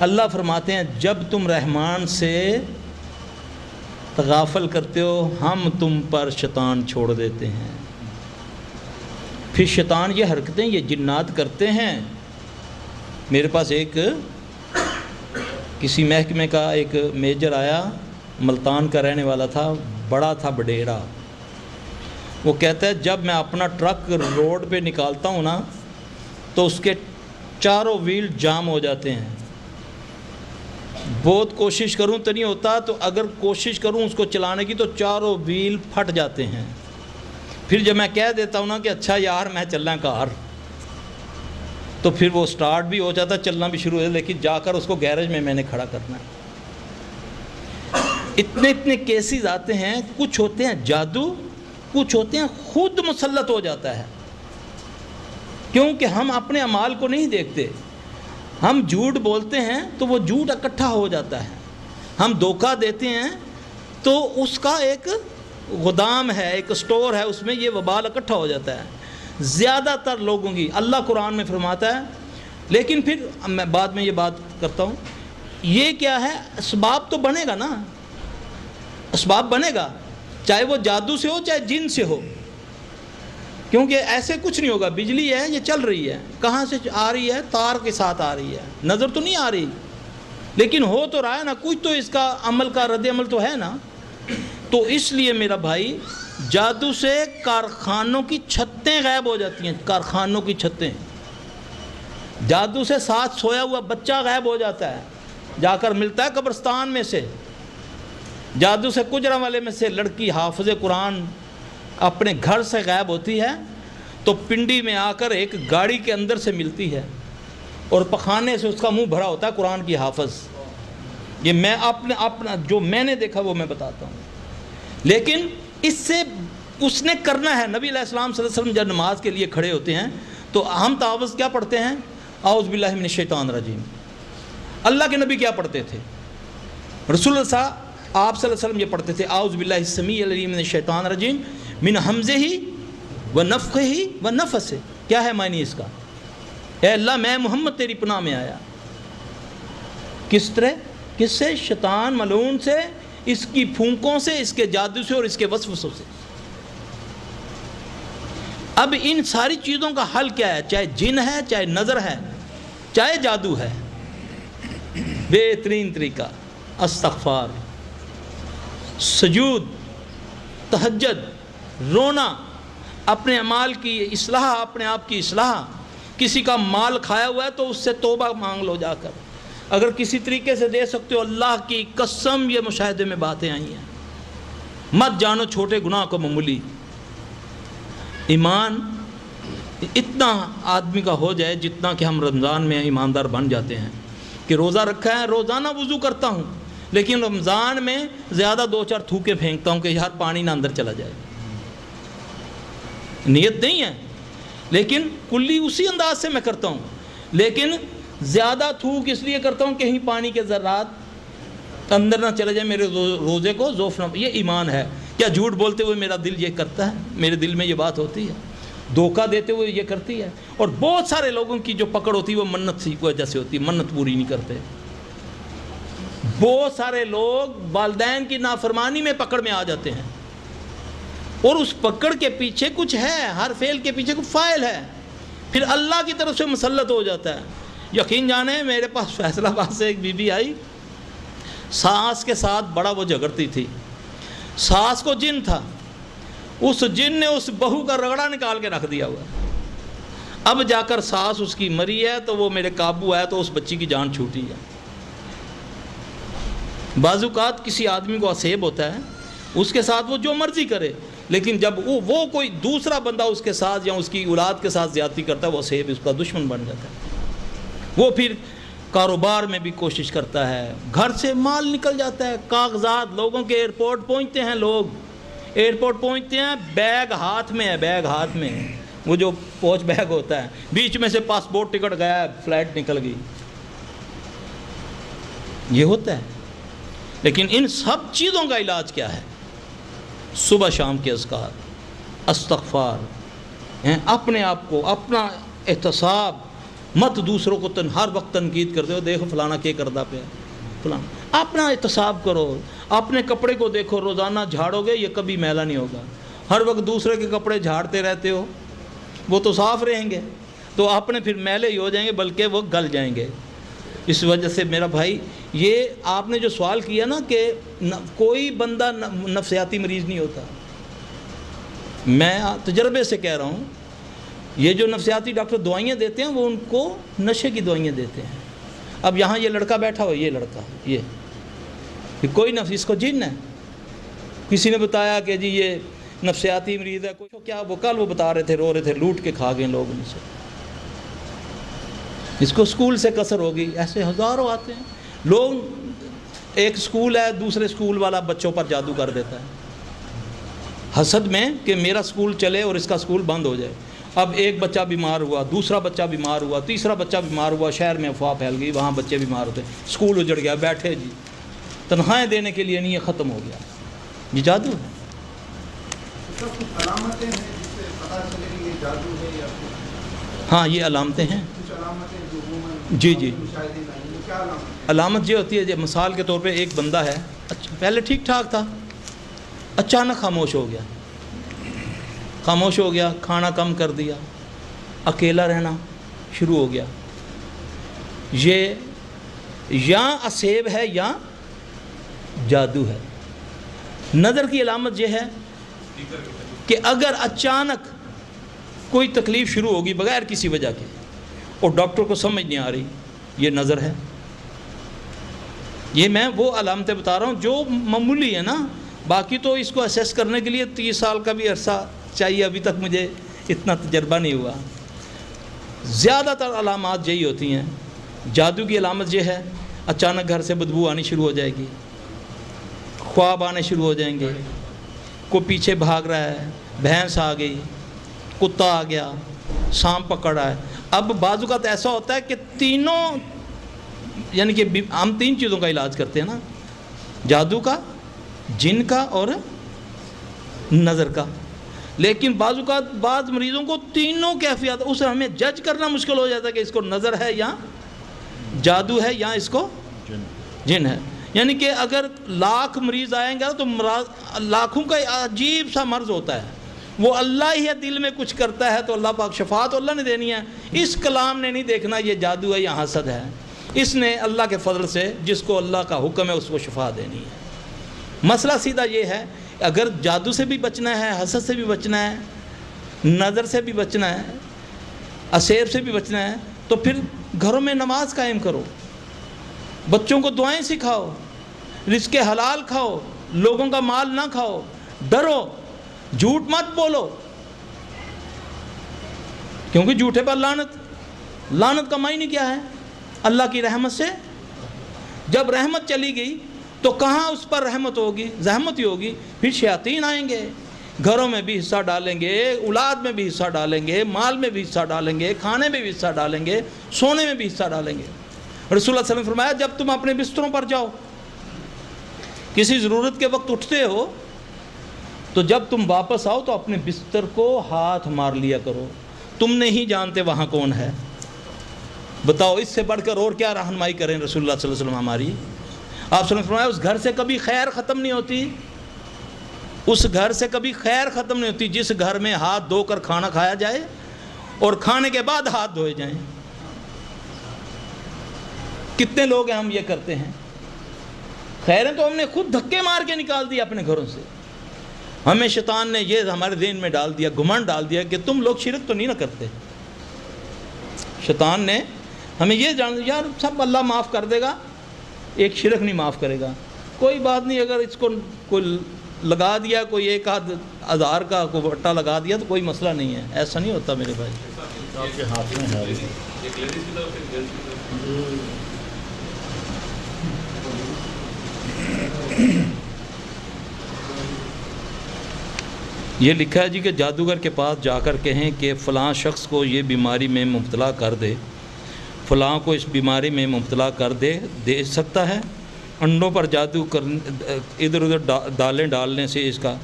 اللہ فرماتے ہیں جب تم رحمان سے تغافل کرتے ہو ہم تم پر شیطان چھوڑ دیتے ہیں. پھر شیطان یہ حرکتیں یہ جنات کرتے ہیں. میرے پاس ایک کسی محکمے کا ایک میجر آیا، ملتان کا رہنے والا تھا، بڑا تھا بڈیرا. وہ کہتا ہے جب میں اپنا ٹرک روڈ پہ نکالتا ہوں نا تو اس کے چاروں ویل جام ہو جاتے ہیں. بہت کوشش کروں تو نہیں ہوتا، تو اگر کوشش کروں اس کو چلانے کی تو چاروں ویل پھٹ جاتے ہیں. پھر جب میں کہہ دیتا ہوں نا کہ اچھا یار میں چلنا کار، تو پھر وہ سٹارٹ بھی ہو جاتا، چلنا بھی شروع ہو جاتا، لیکن جا کر اس کو گیرج میں نے کھڑا کرنا ہے. اتنے کیسز آتے ہیں. کچھ ہوتے ہیں جادو، کچھ ہوتے ہیں خود مسلط ہو جاتا ہے. کیونکہ ہم اپنے اعمال کو نہیں دیکھتے. ہم جھوٹ بولتے ہیں تو وہ جھوٹ اکٹھا ہو جاتا ہے. ہم دھوکہ دیتے ہیں تو اس کا ایک گودام ہے، ایک اسٹور ہے، اس میں یہ وبال اکٹھا ہو جاتا ہے. زیادہ تر لوگوں کی اللہ قرآن میں فرماتا ہے. لیکن پھر میں بعد میں یہ بات کرتا ہوں، یہ کیا ہے؟ اسباب تو بنے گا نا، اسباب بنے گا، چاہے وہ جادو سے ہو چاہے جن سے ہو. کیونکہ ایسے کچھ نہیں ہوگا. بجلی ہے یہ چل رہی ہے، کہاں سے آ رہی ہے؟ تار کے ساتھ آ رہی ہے، نظر تو نہیں آ رہی، لیکن ہو تو رہا ہے نا، کچھ تو اس کا عمل کا رد عمل تو ہے نا. تو اس لیے میرا بھائی، جادو سے کارخانوں کی چھتیں غائب ہو جاتی ہیں. کارخانوں کی چھتیں. جادو سے ساتھ سویا ہوا بچہ غائب ہو جاتا ہے، جا کر ملتا ہے قبرستان میں سے. جادو سے گجرانوالے میں سے لڑکی حافظ قرآن اپنے گھر سے غائب ہوتی ہے تو پنڈی میں آ کر ایک گاڑی کے اندر سے ملتی ہے اور پخانے سے اس کا منہ بھرا ہوتا ہے قرآن کی حافظ. یہ میں اپنا جو میں نے دیکھا وہ میں بتاتا ہوں. لیکن اس سے اس نے کرنا ہے. نبی علیہ السلام صلی اللہ علیہ وسلم جب نماز کے لیے کھڑے ہوتے ہیں تو ہم تعوذ کیا پڑھتے ہیں؟ اعوذ باللہ من الشیطان الرجیم. اللہ کے نبی کیا پڑھتے تھے؟ رسول اللہ آپ صلی اللہ علیہ وسلم یہ پڑھتے تھے اعوذ باللہ السمیع العلیم من الشیطان الرجیم من ہمزہ و نفخہ و نفثہ. کیا ہے معنی اس کا؟ اے اللہ میں محمد تیری پناہ میں آیا. کس طرح؟ کس سے؟ شیطان ملعون سے، اس کی پھونکوں سے، اس کے جادو سے اور اس کے وسوسوں سے. اب ان ساری چیزوں کا حل کیا ہے؟ چاہے جن ہے، چاہے نظر ہے، چاہے جادو ہے. بہترین طریقہ استغفار، سجود، تہجد، رونا، اپنے اعمال کی اصلاح، اپنے آپ کی اصلاح. کسی کا مال کھایا ہوا ہے تو اس سے توبہ مانگ لو جا کر. اگر کسی طریقے سے دے سکتے ہو، اللہ کی قسم یہ مشاہدے میں باتیں آئی ہیں. مت جانو چھوٹے گناہ کو معمولی. ایمان اتنا آدمی کا ہو جائے جتنا کہ ہم رمضان میں ایماندار بن جاتے ہیں کہ روزہ رکھا ہے، روزانہ وضو کرتا ہوں، لیکن رمضان میں زیادہ 2-4 تھوکے پھینکتا ہوں کہ یار پانی نہ اندر چلا جائے. نیت نہیں ہے لیکن کلی اسی انداز سے میں کرتا ہوں، لیکن زیادہ تھوک اس لیے کرتا ہوں کہ کہیں پانی کے ذرات اندر نہ چلے جائے، میرے روزے کو ذوف نہ. یہ ایمان ہے. کیا جھوٹ بولتے ہوئے میرا دل یہ کرتا ہے؟ میرے دل میں یہ بات ہوتی ہے. دھوکہ دیتے ہوئے یہ کرتی ہے. اور بہت سارے لوگوں کی جو پکڑ ہوتی ہے وہ منت کی وجہ سے ہوتی ہے، منت پوری نہیں کرتے. بہت سارے لوگ والدین کی نافرمانی میں پکڑ میں آ جاتے ہیں، اور اس پکڑ کے پیچھے کچھ ہے، ہر فعل کے پیچھے کوئی فاعل ہے، پھر اللہ کی طرف سے مسلط ہو جاتا ہے. یقین جانیں میرے پاس فیصل آباد سے ایک بی بی آئی، ساس کے ساتھ بڑا وہ جھگڑتی تھی. ساس کو جن تھا، اس جن نے اس بہو کا رگڑا نکال کے رکھ دیا ہوا. اب جا کر ساس اس کی مری ہے تو وہ میرے قابو آیا تو اس بچی کی جان چھوٹی ہے. بعض اوقات کسی آدمی کو عصیب ہوتا ہے، اس کے ساتھ وہ جو مرضی کرے، لیکن جب وہ کوئی دوسرا بندہ اس کے ساتھ یا اس کی اولاد کے ساتھ زیادتی کرتا ہے، وہ عصیب اس کا دشمن بن جاتا ہے. وہ پھر کاروبار میں بھی کوشش کرتا ہے، گھر سے مال نکل جاتا ہے، کاغذات لوگوں کے ایئرپورٹ پہنچتے ہیں، لوگ ایئرپورٹ پہنچتے ہیں، بیگ ہاتھ میں ہے، بیگ ہاتھ میں ہے، وہ جو پوچھ بیگ ہوتا ہے، بیچ میں سے پاسپورٹ ٹکٹ گیا ہے، فلائٹ نکل گئی. یہ ہوتا ہے. لیکن ان سب چیزوں کا علاج کیا ہے؟ صبح شام کے اذکار، استغفار، اپنے آپ کو، اپنا احتساب. مت دوسروں کو ہر وقت تنقید کرتے ہو، دیکھو فلانا کیا کردا پہ فلانا. اپنا احتساب کرو. اپنے کپڑے کو دیکھو، روزانہ جھاڑو گے یہ کبھی میلا نہیں ہوگا. ہر وقت دوسرے کے کپڑے جھاڑتے رہتے ہو، وہ تو صاف رہیں گے، تو اپنے پھر میلے ہی ہو جائیں گے، بلکہ وہ گل جائیں گے. اس وجہ سے میرا بھائی، یہ آپ نے جو سوال کیا نا کہ کوئی بندہ نفسیاتی مریض نہیں ہوتا. میں تجربے سے کہہ رہا ہوں، یہ جو نفسیاتی ڈاکٹر دوائیاں دیتے ہیں وہ ان کو نشے کی دوائیاں دیتے ہیں. اب یہاں یہ لڑکا بیٹھا ہو، یہ لڑکا، یہ کوئی نفس، اس کو جن ہے. کسی نے بتایا کہ جی یہ نفسیاتی مریض ہے، کوئی کیا، وہ کل وہ بتا رہے تھے، رو رہے تھے، لوٹ کے کھا گئے لوگ ان سے. اس کو اسکول سے کثر ہوگی. ایسے ہزاروں آتے ہیں لوگ. ایک اسکول ہے، دوسرے اسکول والا بچوں پر جادو کر دیتا ہے حسد میں کہ میرا اسکول چلے اور اس کا اسکول بند ہو جائے. اب ایک بچہ بیمار ہوا، دوسرا بچہ بیمار ہوا، تیسرا بچہ بیمار ہوا، شہر میں افواہ پھیل گئی، وہاں بچے بیمار ہوتے، اسکول اجڑ گیا. بیٹھے جی تنخواہیں دینے کے لیے نہیں، یہ ختم ہو گیا. یہ جادو ہے. سب کچھ علامتیں ہیں جس سے پتہ چلے کہ یہ جادو ہے یا ہاں یہ علامتیں ہیں. کچھ علامتیں جو عموماً جی جی. مشاہدے میں آئی ہیں. کیا علامت؟ علامت یہ ہوتی ہے، جب مثال کے طور پہ ایک بندہ ہے، پہلے ٹھیک ٹھاک تھا، اچانک خاموش ہو گیا، خاموش ہو گیا، کھانا کم کر دیا، اکیلا رہنا شروع ہو گیا. یہ یا عصیب ہے یا جادو ہے. نظر کی علامت یہ ہے کہ اگر اچانک کوئی تکلیف شروع ہوگی بغیر کسی وجہ کے اور ڈاکٹر کو سمجھ نہیں آ رہی، یہ نظر ہے. یہ میں وہ علامتیں بتا رہا ہوں جو معمولی ہے نا. باقی تو اس کو اسیس کرنے کے لیے 30 سال کا بھی عرصہ چاہیے. ابھی تک مجھے اتنا تجربہ نہیں ہوا. زیادہ تر علامات یہی ہوتی ہیں. جادو کی علامت یہ ہے، اچانک گھر سے بدبو آنی شروع ہو جائے گی، خواب آنے شروع ہو جائیں گے، کوئی پیچھے بھاگ رہا ہے، بھینس آ گئی، کتا آ گیا، سانپ پکڑ رہا ہے. اب بعض اوقات ایسا ہوتا ہے کہ تینوں یعنی کہ ہم 3 چیزوں کا علاج کرتے ہیں نا, جادو کا, جن کا اور نظر کا. لیکن بعض اوقات بعض مریضوں کو تینوں کیفیات, اسے ہمیں جج کرنا مشکل ہو جاتا ہے کہ اس کو نظر ہے یا جادو ہے یا اس کو جن ہے. یعنی کہ اگر 1,00,000 مریض آئیں گے تو لاکھوں کا عجیب سا مرض ہوتا ہے, وہ اللہ ہی دل میں کچھ کرتا ہے تو اللہ پاک شفا تو اللہ نے دینی ہے. اس کلام نے نہیں دیکھنا یہ جادو ہے یا حسد ہے, اس نے اللہ کے فضل سے جس کو اللہ کا حکم ہے اس کو شفا دینی ہے. مسئلہ سیدھا یہ ہے, اگر جادو سے بھی بچنا ہے, حسد سے بھی بچنا ہے, نظر سے بھی بچنا ہے, اسیر سے بھی بچنا ہے, تو پھر گھروں میں نماز قائم کرو, بچوں کو دعائیں سکھاؤ, رزق حلال کھاؤ, لوگوں کا مال نہ کھاؤ, ڈرو, جھوٹ مت بولو, کیونکہ جھوٹے پر لعنت کا معنی کیا ہے؟ اللہ کی رحمت سے. جب رحمت چلی گئی تو کہاں اس پر رحمت ہوگی؟ زحمت ہی ہوگی. پھر شیاطین آئیں گے, گھروں میں بھی حصہ ڈالیں گے, اولاد میں بھی حصہ ڈالیں گے, مال میں بھی حصہ ڈالیں گے, کھانے میں بھی حصہ ڈالیں گے, سونے میں بھی حصہ ڈالیں گے. رسول اللہ صلی اللہ علیہ وسلم نے فرمایا جب تم اپنے بستروں پر جاؤ, کسی ضرورت کے وقت اٹھتے ہو, تو جب تم واپس آؤ تو اپنے بستر کو ہاتھ مار لیا کرو, تم نہیں جانتے وہاں کون ہے. بتاؤ اس سے بڑھ کر اور کیا رہنمائی کریں رسول اللہ صلی اللہ علیہ وسلم ہماری. آپ صلی اللہ علیہ وسلم نے فرمایا اس گھر سے کبھی خیر ختم نہیں ہوتی, اس گھر سے کبھی خیر ختم نہیں ہوتی جس گھر میں ہاتھ دھو کر کھانا کھایا جائے اور کھانے کے بعد ہاتھ دھوئے جائیں. کتنے لوگ ہیں ہم یہ کرتے ہیں. خیریں تو ہم نے خود دھکے مار کے نکال دیا اپنے گھروں سے. ہمیں شیطان نے یہ ہمارے ذہن میں ڈال دیا, گھمنڈ ڈال دیا کہ تم لوگ شرک تو نہیں نہ کرتے. شیطان نے ہمیں یہ جان دیا یار سب اللہ معاف کر دے گا, ایک شرک نہیں معاف کرے گا. کوئی بات نہیں, اگر اس کو کوئی لگا دیا, کوئی 1,000 کا کوئی بٹا لگا دیا تو کوئی مسئلہ نہیں ہے. ایسا نہیں ہوتا میرے بھائی. آپ کے ہاتھ میں ہے ایک لیڈیز کی طرف ایک جینٹس کی طرف. یہ لکھا ہے جی کہ جادوگر کے پاس جا کر کہیں کہ فلاں شخص کو یہ بیماری میں مبتلا کر دے, فلاں کو اس بیماری میں مبتلا کر دے سکتا ہے. انڈوں پر جادو کر ادھر ادھر دالیں ڈالنے سے اس کا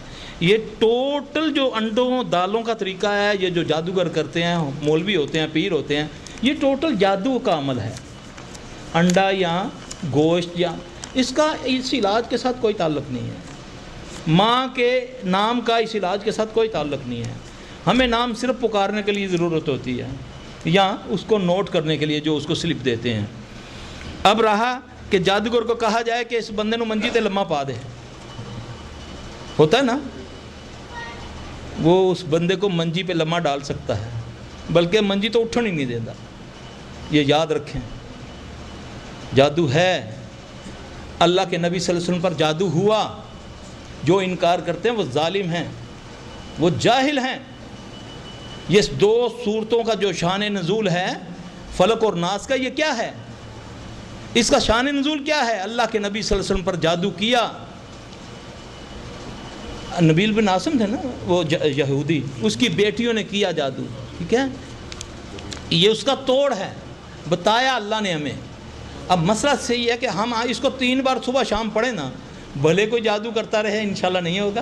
یہ ٹوٹل جو انڈوں دالوں کا طریقہ ہے, یہ جو جادوگر کرتے ہیں, مولوی ہوتے ہیں, پیر ہوتے ہیں, یہ ٹوٹل جادو کا عمل ہے. انڈا یا گوشت یا اس کا اس علاج کے ساتھ کوئی تعلق نہیں ہے. ماں کے نام کا اس علاج کے ساتھ کوئی تعلق نہیں ہے. ہمیں نام صرف پکارنے کے لیے ضرورت ہوتی ہے یا اس کو نوٹ کرنے کے لیے جو اس کو سلپ دیتے ہیں. اب رہا کہ جادوگر کو کہا جائے کہ اس بندے نو منجی تے لمحہ پا دے, ہوتا ہے نا, وہ اس بندے کو منجی پہ لمحہ ڈال سکتا ہے, بلکہ منجی تو اٹھن ہی نہیں دیتا. یہ یاد رکھیں, جادو ہے. اللہ کے نبی صلی اللہ علیہ وسلم پر جادو ہوا. جو انکار کرتے ہیں وہ ظالم ہیں, وہ جاہل ہیں. یہ 2 صورتوں کا جو شان نزول ہے فلق اور ناس کا, یہ کیا ہے؟ اس کا شان نزول کیا ہے؟ اللہ کے نبی صلی اللہ علیہ وسلم پر جادو کیا. نبیل بن عاصم تھے نا وہ یہودی, اس کی بیٹیوں نے کیا جادو. ٹھیک ہے, یہ اس کا توڑ ہے, بتایا اللہ نے ہمیں. اب مسئلہ صحیح ہے کہ ہم اس کو 3 بار صبح شام پڑھیں نا, بھلے کوئی جادو کرتا رہے انشاءاللہ نہیں ہوگا.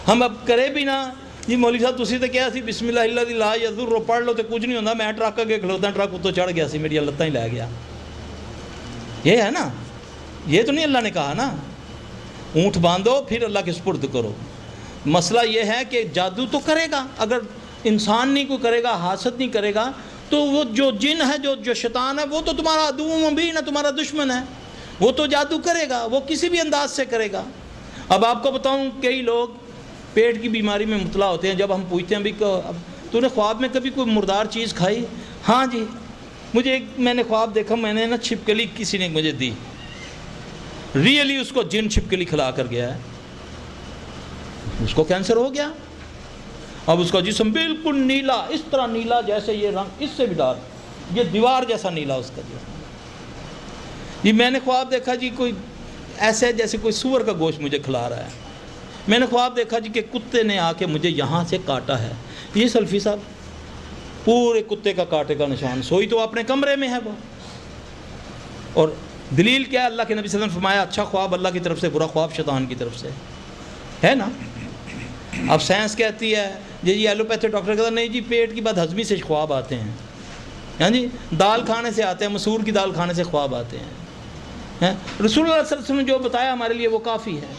ہم اب کرے بھی نا, جی مولوی صاحب تسی تو کیا سی بسم اللہ الذی لا یضر پڑھ لو تو کچھ نہیں ہوتا, میں ٹرک اگے کھلوتا, ٹرک اتوں چڑھ گیا سی, میری لتاں ہی لے گیا. یہ ہے نا, یہ تو نہیں اللہ نے کہا نا اونٹ باندھو پھر اللہ کے سپرد کرو. مسئلہ یہ ہے کہ جادو تو کرے گا, اگر انسان نہیں کوئی کرے گا, حاسد نہیں کرے گا, تو وہ جو جن ہے جو شیطان ہے وہ تو تمہارا عدو مبین ہے, تمہارا دشمن ہے, وہ تو جادو کرے گا, وہ کسی بھی انداز سے کرے گا. اب آپ کو بتاؤں کئی لوگ پیٹ کی بیماری میں مبتلا ہوتے ہیں. جب ہم پوچھتے ہیں بھی تو نے خواب میں کبھی کوئی مردار چیز کھائی؟ ہاں جی, مجھے میں نے خواب دیکھا, میں نے نا چھپکلی کسی نے مجھے دی, ریئلی اس کو جن چھپکلی کھلا کر گیا ہے, اس کو کینسر ہو گیا. اب اس کا جسم بالکل نیلا, اس طرح نیلا جیسے یہ رنگ, اس سے بھی ڈارک, یہ دیوار جیسا نیلا اس کا جسم. جی میں نے خواب دیکھا جی کوئی ایسے جیسے کوئی سور کا گوشت مجھے کھلا رہا ہے. میں نے خواب دیکھا جی کہ کتے نے آ کے مجھے یہاں سے کاٹا ہے. یہ سلفی صاحب پورے کتے کا کانٹے کا نشان، سوئی تو اپنے کمرے میں ہے وہ. اور دلیل کیا ہے؟ اللہ کے نبی صلی اللہ علیہ وسلم نے فرمایا اچھا خواب اللہ کی طرف سے، برا خواب شیطان کی طرف سے ہے نا. اب سائنس کہتی ہے جی ایلوپیتھی ڈاکٹر کہتا نہیں جی پیٹ کی بد ہضمی سے خواب آتے ہیں، ہاں جی دال کھانے سے آتے ہیں، مسور کی دال کھانے سے خواب آتے ہیں. رسول اللہ صلی اللہ علیہ وسلم نے جو بتایا ہمارے لیے وہ کافی ہے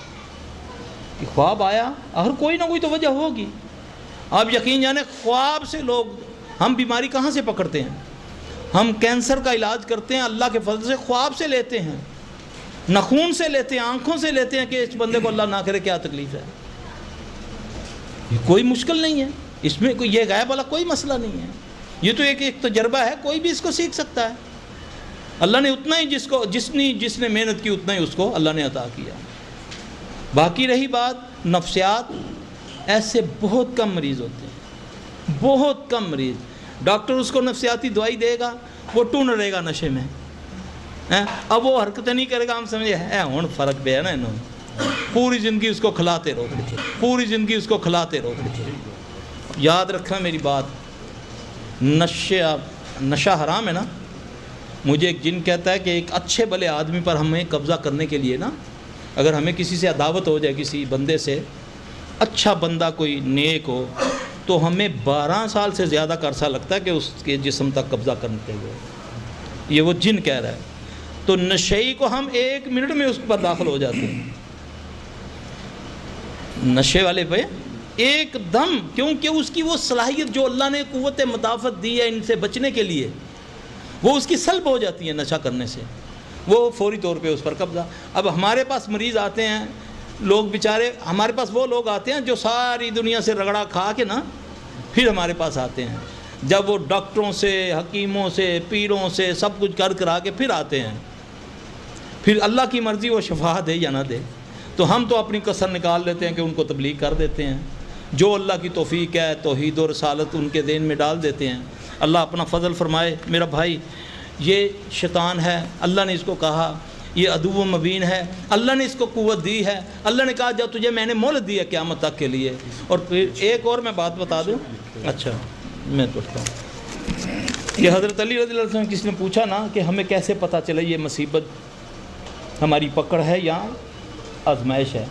کہ خواب آیا، اگر کوئی نہ کوئی تو وجہ ہوگی. آپ یقین جانیں خواب سے لوگ، ہم بیماری کہاں سے پکڑتے ہیں؟ ہم کینسر کا علاج کرتے ہیں اللہ کے فضل سے خواب سے لیتے ہیں، نہ خون سے لیتے ہیں، آنکھوں سے لیتے ہیں کہ اس بندے کو اللہ نہ کرے کیا تکلیف ہے. یہ کوئی مشکل نہیں ہے، اس میں کوئی یہ غیب والا کوئی مسئلہ نہیں ہے. یہ تو ایک تجربہ ہے، کوئی بھی اس کو سیکھ سکتا ہے. اللہ نے اتنا ہی جس نے محنت کی اتنا ہی اس کو اللہ نے عطا کیا. باقی رہی بات نفسیات، ایسے بہت کم مریض ہوتے ہیں، بہت کم مریض. ڈاکٹر اس کو نفسیاتی دوائی دے گا، وہ ٹون رہے گا نشے میں، اب وہ حرکتیں نہیں کرے گا. ہم سمجھے ہوں فرق پہ ہے نا، انہوں نے پوری زندگی اس کو کھلاتے روک رکھے، پوری زندگی اس کو کھلاتے روک رکھے. یاد رکھنا میری بات، نشہ حرام ہے نا. مجھے ایک جن کہتا ہے کہ ایک اچھے بھلے آدمی پر ہمیں قبضہ کرنے کے لیے نا، اگر ہمیں کسی سے عداوت ہو جائے، کسی بندے سے، اچھا بندہ کوئی نیک ہو، تو ہمیں 12 سال سے زیادہ کا عرصہ لگتا ہے کہ اس کے جسم تک قبضہ کرنے کے لیے. یہ وہ جن کہہ رہا ہے. تو نشئی کو ہم 1 منٹ میں اس پر داخل ہو جاتے ہیں، نشے والے پہ ایک دم، کیونکہ اس کی وہ صلاحیت جو اللہ نے قوت مدافعت دی ہے ان سے بچنے کے لیے، وہ اس کی سلب ہو جاتی ہے نشہ کرنے سے، وہ فوری طور پہ اس پر قبضہ. اب ہمارے پاس مریض آتے ہیں لوگ بیچارے، ہمارے پاس وہ لوگ آتے ہیں جو ساری دنیا سے رگڑا کھا کے نا پھر ہمارے پاس آتے ہیں. جب وہ ڈاکٹروں سے، حکیموں سے، پیروں سے سب کچھ کرا کے پھر آتے ہیں، پھر اللہ کی مرضی وہ شفا دے یا نہ دے. تو ہم تو اپنی کسر نکال لیتے ہیں کہ ان کو تبلیغ کر دیتے ہیں. جو اللہ کی توفیق ہے توحید و رسالت ان کے ذہن میں ڈال دیتے ہیں. اللہ اپنا فضل فرمائے. میرا بھائی یہ شیطان ہے، اللہ نے اس کو کہا یہ عدو مبین ہے، اللہ نے اس کو قوت دی ہے، اللہ نے کہا جب تجھے میں نے مہلت دی ہے قیامت تک کے لیے. اور پھر ایک اور میں بات بتا دوں، اچھا میں پوچھتا ہوں کہ حضرت علی رضی اللہ عنہ کسی نے پوچھا نا کہ ہمیں کیسے پتہ چلے یہ مصیبت ہماری پکڑ ہے یا آزمائش ہے،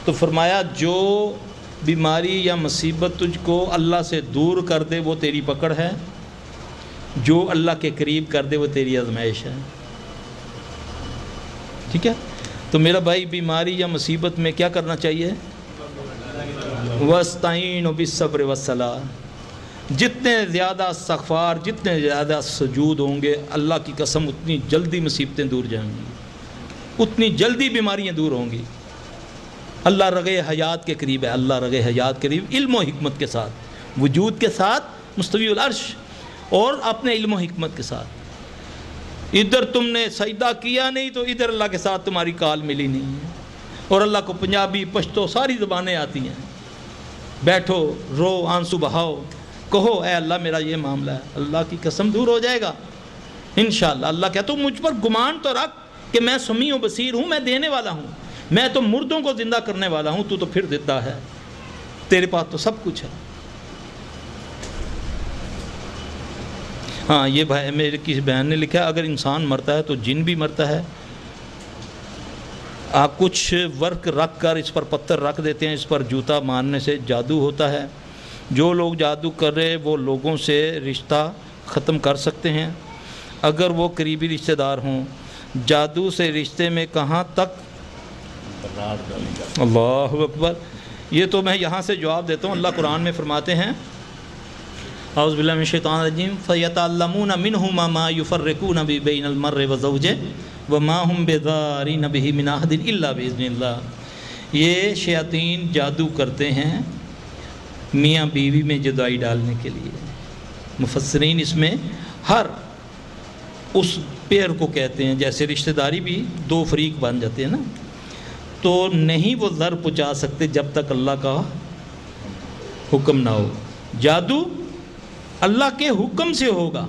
تو فرمایا جو بیماری یا مصیبت تجھ کو اللہ سے دور کر دے وہ تیری پکڑ ہے، جو اللہ کے قریب کر دے وہ تیری آزمائش ہے. ٹھیک ہے؟ تو میرا بھائی بیماری یا مصیبت میں کیا کرنا چاہیے؟ وَاسْتَعِينُوا بِالصَّبْرِ وَالصَّلَاةِ. جتنے زیادہ استغفار، جتنے زیادہ سجود ہوں گے، اللہ کی قسم اتنی جلدی مصیبتیں دور جائیں گی، اتنی جلدی بیماریاں دور ہوں گی. اللہ رگے حیات کے قریب ہے، اللہ رگے حیات کے قریب، علم و حکمت کے ساتھ، وجود کے ساتھ، مستوی العرش، اور اپنے علم و حکمت کے ساتھ. ادھر تم نے سجدہ کیا نہیں تو ادھر اللہ کے ساتھ تمہاری کال ملی نہیں ہے. اور اللہ کو پنجابی، پشتو ساری زبانیں آتی ہیں. بیٹھو، رو، آنسو بہاؤ، کہو اے اللہ میرا یہ معاملہ ہے، اللہ کی قسم دور ہو جائے گا انشاءاللہ. اللہ کہتا تو مجھ پر گمان تو رکھ کہ میں سمیع و بصیر ہوں، میں دینے والا ہوں، میں تو مردوں کو زندہ کرنے والا ہوں، تو پھر زندہ ہے، تیرے پاس تو سب کچھ ہے. ہاں یہ بھائی میرے کسی بہن نے لکھا ہے اگر انسان مرتا ہے تو جن بھی مرتا ہے. آپ کچھ ورق رکھ کر اس پر پتھر رکھ دیتے ہیں، اس پر جوتا مارنے سے جادو ہوتا ہے. جو لوگ جادو کر رہے وہ لوگوں سے رشتہ ختم کر سکتے ہیں اگر وہ قریبی رشتہ دار ہوں. جادو سے رشتے میں کہاں تک؟ اللہ اکبر. یہ تو میں یہاں سے جواب دیتا ہوں. اللہ قرآن میں فرماتے ہیں اعوذ باللہ من الشیطان الرجیم فَيَتَعَلَّمُونَ مِنْهُمَا مَا يُفَرِّقُونَ بَيْنَ الْمَرِّ وَزَوْجِهِ وَمَا هُمْ بِضَارِّينَ بِهِ مِنْ أَحَدٍ إِلَّا بِإِذْنِ اللَّهِ. یہ شیاطین جادو کرتے ہیں میاں بیوی میں جدائی ڈالنے کے لیے. مفسرین اس میں ہر اس پیر کو کہتے ہیں، جیسے رشتہ داری بھی دو فریق بن جاتے ہیں نا، تو نہیں وہ ضرر پہنچا سکتے جب تک اللہ کا حکم نہ ہو. جادو اللہ کے حکم سے ہوگا.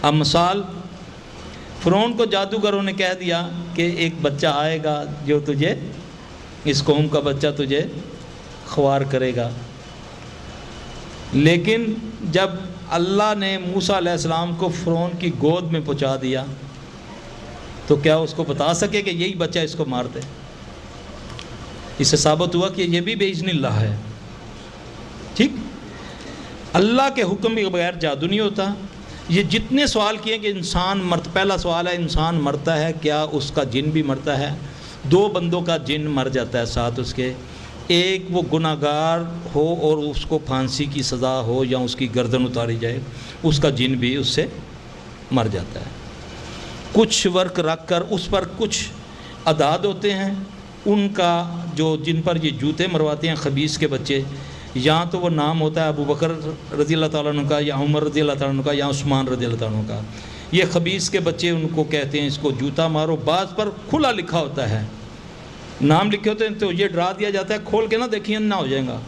اب مثال فرعون کو جادوگروں نے کہہ دیا کہ ایک بچہ آئے گا جو تجھے، اس قوم کا بچہ تجھے خوار کرے گا. لیکن جب اللہ نے موسیٰ علیہ السلام کو فرعون کی گود میں پہنچا دیا تو کیا اس کو بتا سکے کہ یہی بچہ اس کو مار دے؟ اس سے ثابت ہوا کہ یہ بھی بإذن اللہ ہے. ٹھیک، اللہ کے حکم کے بغیر جادو نہیں ہوتا. یہ جتنے سوال کیے کہ انسان پہلا سوال ہے انسان مرتا ہے کیا اس کا جن بھی مرتا ہے؟ 2 بندوں کا جن مر جاتا ہے ساتھ اس کے. ایک وہ گناہ گار ہو اور اس کو پھانسی کی سزا ہو یا اس کی گردن اتاری جائے، اس کا جن بھی اس سے مر جاتا ہے. کچھ ورک رکھ کر اس پر کچھ عداد ہوتے ہیں، ان کا جو جن پر یہ جوتے مرواتے ہیں خبیث کے بچے، یا تو وہ نام ہوتا ہے ابو بکر رضی اللہ تعالیٰ عنہ کا یا عمر رضی اللہ تعالیٰ عنہ کا یا عثمان رضی اللہ تعالیٰ عنہ کا. یہ خبیث کے بچے ان کو کہتے ہیں اس کو جوتا مارو. بعض پر کھلا لکھا ہوتا ہے، نام لکھے ہوتے ہیں تو یہ ڈرا دیا جاتا ہے کھول کے نہ دیکھیے نہ ہو جائے گا.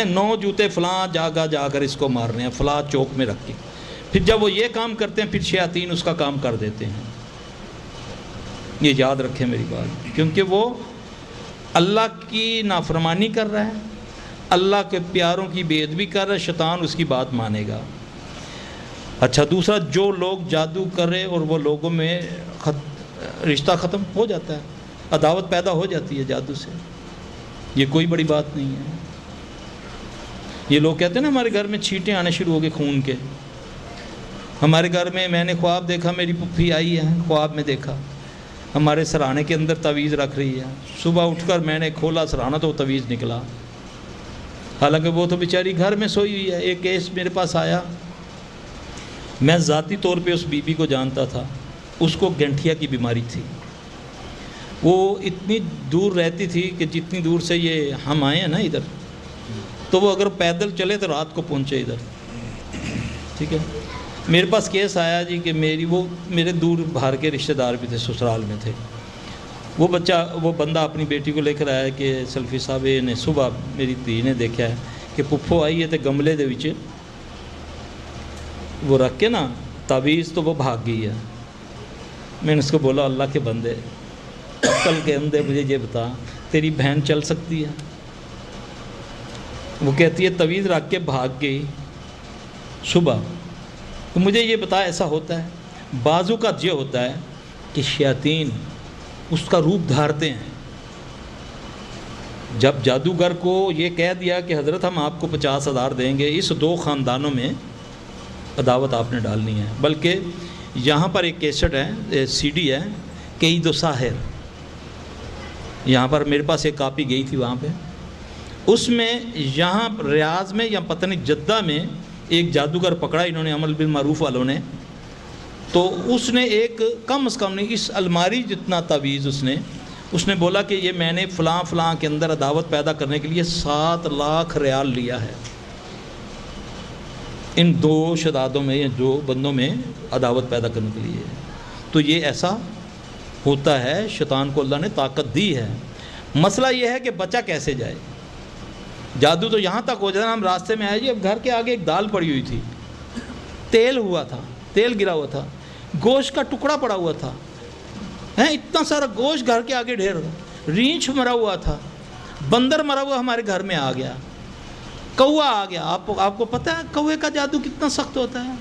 9 جوتے فلاں جگہ جا کر اس کو مارنے ہیں فلاں چوک میں رکھ کے. پھر جب وہ یہ کام کرتے ہیں پھر شیاطین اس کا کام کر دیتے ہیں. یہ یاد رکھیں میری بات، کیونکہ وہ اللہ کی نافرمانی کر رہا ہے، اللہ کے پیاروں کی بے ادبی کر رہا ہے، شیطان اس کی بات مانے گا. اچھا دوسرا، جو لوگ جادو کرے اور وہ لوگوں میں رشتہ ختم ہو جاتا ہے، عداوت پیدا ہو جاتی ہے جادو سے، یہ کوئی بڑی بات نہیں ہے. یہ لوگ کہتے ہیں نا ہمارے گھر میں چھینٹیں آنے شروع ہو گئے خون کے. ہمارے گھر میں نے خواب دیکھا، میری پھپھی آئی ہے، خواب میں دیکھا ہمارے سرانے کے اندر تعویذ رکھ رہی ہے. صبح اٹھ کر میں نے کھولا سرانا تو وہ تعویذ نکلا، حالانکہ وہ تو بیچاری گھر میں سوئی ہوئی ہے. ایک کیس میرے پاس آیا، میں ذاتی طور پہ اس بی بی کو جانتا تھا، اس کو گنٹھیا کی بیماری تھی. وہ اتنی دور رہتی تھی کہ جتنی دور سے یہ ہم آئے ہیں نا ادھر، تو وہ اگر پیدل چلے تو رات کو پہنچے ادھر. ٹھیک ہے، میرے پاس کیس آیا جی کہ وہ میرے دور باہر کے رشتہ دار بھی تھے، سسرال میں تھے. وہ بندہ اپنی بیٹی کو لے کر آیا کہ سلفی صاحب نے صبح میری دھی نے دیکھا ہے کہ پپھو آئی ہے تو گملے دے وچ وہ رکھ کے نا تعویذ تو وہ بھاگ گئی ہے. میں نے اس کو بولا اللہ کے بندے عقل کے اندے مجھے یہ بتا تیری بہن چل سکتی ہے؟ وہ کہتی ہے تعویذ رکھ کے بھاگ گئی صبح. تو مجھے یہ بتا ایسا ہوتا ہے؟ بازو کا یہ ہوتا ہے کہ شیاطین اس کا روپ دھارتے ہیں. جب جادوگر کو یہ کہہ دیا کہ حضرت ہم آپ کو 50,000 دیں گے، اس 2 خاندانوں میں عداوت آپ نے ڈالنی ہے. بلکہ یہاں پر ایک کیسٹ ہے، CD ہے، قید و ساحر. یہاں پر میرے پاس ایک کاپی گئی تھی وہاں پہ. اس میں یہاں ریاض میں یا پتہ نہیں جدہ میں ایک جادوگر پکڑا انہوں نے، عمل بالمعروف والوں نے. تو اس نے ایک کم از کم نہیں اس الماری جتنا تعویذ اس نے بولا کہ یہ میں نے فلاں فلاں کے اندر عداوت پیدا کرنے کے لیے 7 لاکھ ریال لیا ہے. ان 2 شدادوں میں یا 2 بندوں میں عداوت پیدا کرنے کے لیے. تو یہ ایسا ہوتا ہے، شیطان کو اللہ نے طاقت دی ہے. مسئلہ یہ ہے کہ بچہ کیسے جائے. جادو تو یہاں تک ہو جاتا ہے، ہم راستے میں آئے جی، اب گھر کے آگے ایک دال پڑی ہوئی تھی، تیل ہوا تھا، تیل گرا ہوا تھا، گوشت کا ٹکڑا پڑا ہوا تھا، اتنا سارا گوشت گھر کے آگے ڈھیر، ریچھ مرا ہوا تھا، بندر مرا ہوا ہمارے گھر میں آ گیا، کوا آ گیا. آپ کو پتہ ہے کوے کا جادو کتنا سخت ہوتا ہے،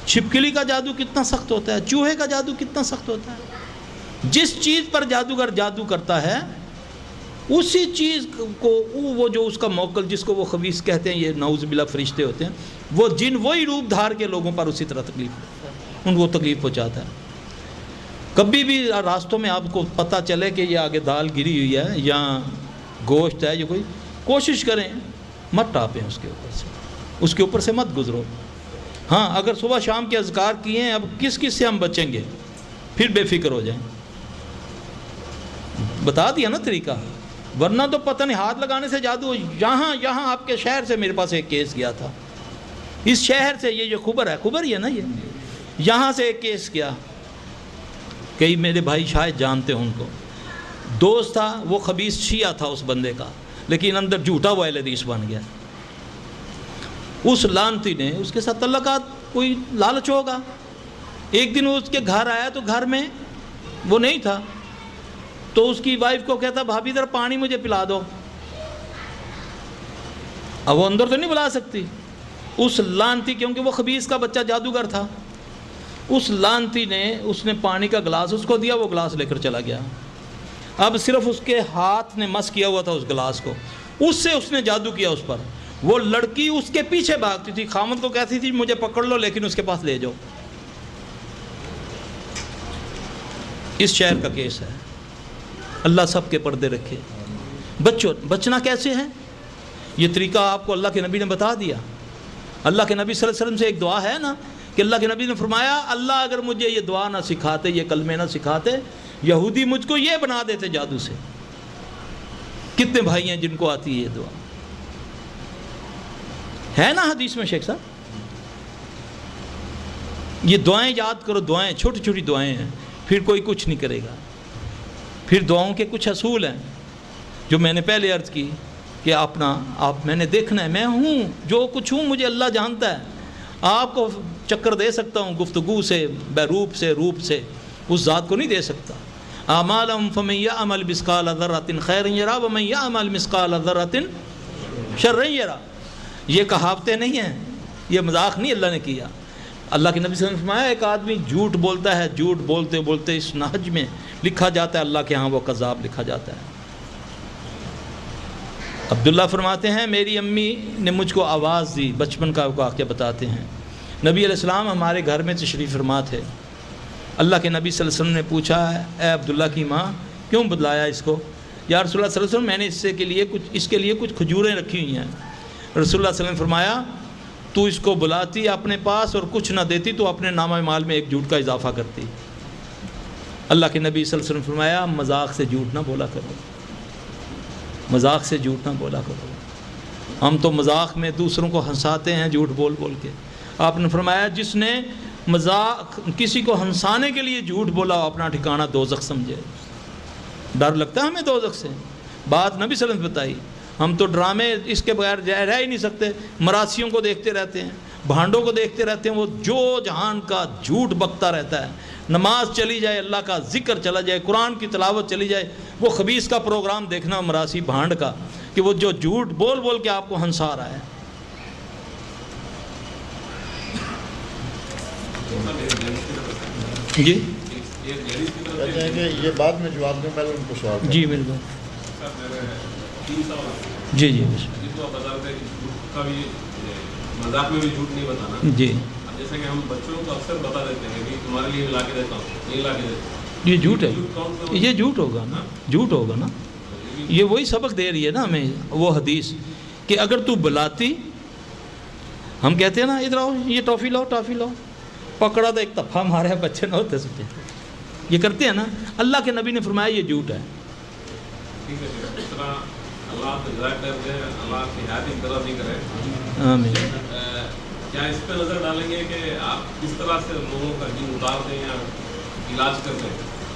چھپکلی کا جادو کتنا سخت ہوتا ہے، چوہے کا جادو کتنا سخت ہوتا ہے. جس چیز پر جادوگر جادو کرتا ہے اسی چیز کو وہ جو اس کا موکل، جس کو وہ خبیث کہتے ہیں، یہ نعوذ باللہ فرشتے ہوتے ہیں، وہ جن وہی روپ دھار کے لوگوں پر اسی طرح ان کو تکلیف پہنچاتا ہے. کبھی بھی راستوں میں آپ کو پتہ چلے کہ یہ آگے دال گری ہوئی ہے یا گوشت ہے، یہ کوئی کوشش کریں مت ٹاپیں اس کے اوپر سے مت گزرو. ہاں اگر صبح شام کے اذکار کیے ہیں، اب کس سے ہم بچیں گے، پھر بے فکر ہو جائیں. بتا دیا نا طریقہ، ورنہ تو پتہ نہیں ہاتھ لگانے سے جادو. یہاں آپ کے شہر سے میرے پاس ایک کیس گیا تھا، اس شہر سے، یہ جو خبر ہی ہے نا، یہاں سے ایک کیس کیا. کئی میرے بھائی شاید جانتے ہیں ان کو. دوست تھا وہ، خبیث شیعہ تھا اس بندے کا، لیکن اندر جھوٹا وہ اہل حدیث بن گیا. اس لعنتی نے اس کے ساتھ تعلقات، کوئی لالچ ہوگا. ایک دن وہ اس کے گھر آیا تو گھر میں وہ نہیں تھا، تو اس کی وائف کو کہتا بھابھی ذرا پانی مجھے پلا دو. اب وہ اندر تو نہیں بلا سکتی. اس لانتی, کیونکہ وہ خبیث کا بچہ جادوگر تھا, اس لانتی نے, اس نے پانی کا گلاس اس کو دیا, وہ گلاس لے کر چلا گیا. اب صرف اس کے ہاتھ نے مس کیا ہوا تھا اس گلاس کو, اس سے اس نے جادو کیا اس پر. وہ لڑکی اس کے پیچھے بھاگتی تھی, خامد کو کہتی تھی مجھے پکڑ لو لیکن اس کے پاس لے جاؤ. اس شہر کا کیس ہے. اللہ سب کے پردے رکھے. بچنا کیسے ہے, یہ طریقہ آپ کو اللہ کے نبی نے بتا دیا. اللہ کے نبی صلی اللہ علیہ وسلم سے ایک دعا ہے نا کہ اللہ کے نبی نے فرمایا اللہ اگر مجھے یہ دعا نہ سکھاتے, یہ کلمے نہ سکھاتے, یہودی مجھ کو یہ بنا دیتے جادو سے. کتنے بھائی ہیں جن کو آتی ہے یہ دعا, ہے نا حدیث میں شیخ صاحب. یہ دعائیں یاد کرو, دعائیں چھوٹی چھوٹی دعائیں ہیں, پھر کوئی کچھ نہیں کرے گا. پھر دعاؤں کے کچھ اصول ہیں جو میں نے پہلے عرض کی کہ میں نے دیکھنا ہے, میں ہوں جو کچھ ہوں مجھے اللہ جانتا ہے. آپ کو چکر دے سکتا ہوں گفتگو سے, بروپ سے, روپ سے, اس ذات کو نہیں دے سکتا. اعمالهم فمن يعمل مثقال ذرة خيرا يرى ومن يعمل مثقال ذرة شرا يرى. یہ کہاوتیں نہیں ہیں, یہ مذاق نہیں اللہ نے کیا. اللہ کے نبی صلی اللہ علیہ وسلم نے فرمایا ایک آدمی جھوٹ بولتا ہے, جھوٹ بولتے بولتے اس نہج میں لکھا جاتا ہے اللہ کے ہاں وہ کذاب لکھا جاتا ہے. عبداللہ فرماتے ہیں میری امی نے مجھ کو آواز دی, بچپن کا واقعہ بتاتے ہیں. نبی علیہ السلام ہمارے گھر میں تشریف فرما تھے. اللہ کے نبی صلی اللہ علیہ وسلم نے پوچھا اے عبداللہ کی ماں کیوں بدلایا اس کو؟ یا رسول اللہ صلی اللہ علیہ وسلم میں نے اس کے لیے کچھ کھجوریں رکھی ہوئی ہیں. رسول اللہ صلی اللہ علیہ وسلم نے فرمایا تو اس کو بلاتی اپنے پاس اور کچھ نہ دیتی تو اپنے نامہ مال میں ایک جھوٹ کا اضافہ کرتی. اللہ کے نبی صلی اللہ علیہ وسلم نے فرمایا مذاق سے جھوٹ نہ بولا کرو, مذاق سے جھوٹ نہ بولا کرو. ہم تو مذاق میں دوسروں کو ہنساتے ہیں جھوٹ بول بول کے. آپ نے فرمایا جس نے مذاق کسی کو ہنسانے کے لیے جھوٹ بولا اپنا ٹھکانہ دوزخ سمجھے. ڈر لگتا ہے ہمیں دوزخ سے, بات نبی صلی اللہ علیہ وسلم بتائی. ہم تو ڈرامے اس کے بغیر رہ ہی نہیں سکتے. مراسیوں کو دیکھتے رہتے ہیں, بھانڈوں کو دیکھتے رہتے ہیں, وہ جو جہان کا جھوٹ بکتا رہتا ہے. نماز چلی جائے, اللہ کا ذکر چلا جائے, قرآن کی تلاوت چلی جائے, وہ خبیث کا پروگرام دیکھنا مراسی بھانڈ کا کہ وہ جو جھوٹ بول بول کے آپ کو ہنسا رہا ہے. جی کہتے ہیں کہ یہ بعد میں جواب دیں, پہلے ان کو سوال کریں. جی بالکل. جی جی مذاق میں بھی جھوٹ نہیں بتانا. جی اب جیسے کہ ہم بچوں کو اکثر بتا دیتے ہیں کہ تمہارے لیے لا کے دیتا ہوں, نہیں لا کے دیتا. یہ جھوٹ ہے, یہ جھوٹ ہوگا نا, جھوٹ ہوگا نا. یہ وہی سبق دے رہی ہے نا ہمیں وہ حدیث کہ اگر تو بلاتی, ہم کہتے ہیں نا ادھر آؤ یہ ٹافی لاؤ ٹافی لاؤ, پکڑا تو ایک تفا مارے بچے نہ ہوتے سکتے, یہ کرتے ہیں نا. اللہ کے نبی نے فرمایا یہ جھوٹ ہے. ٹھیک ہے, اس طرح اللہ آپ ہدایت کر دیں, اللہ آپ کی ہدایت کی طرح نہیں کرے. آمین. کیا اس پہ نظر ڈالیں گے کہ آپ کس طرح سے لوگوں کا جن اتار دیں یا علاج کر دیں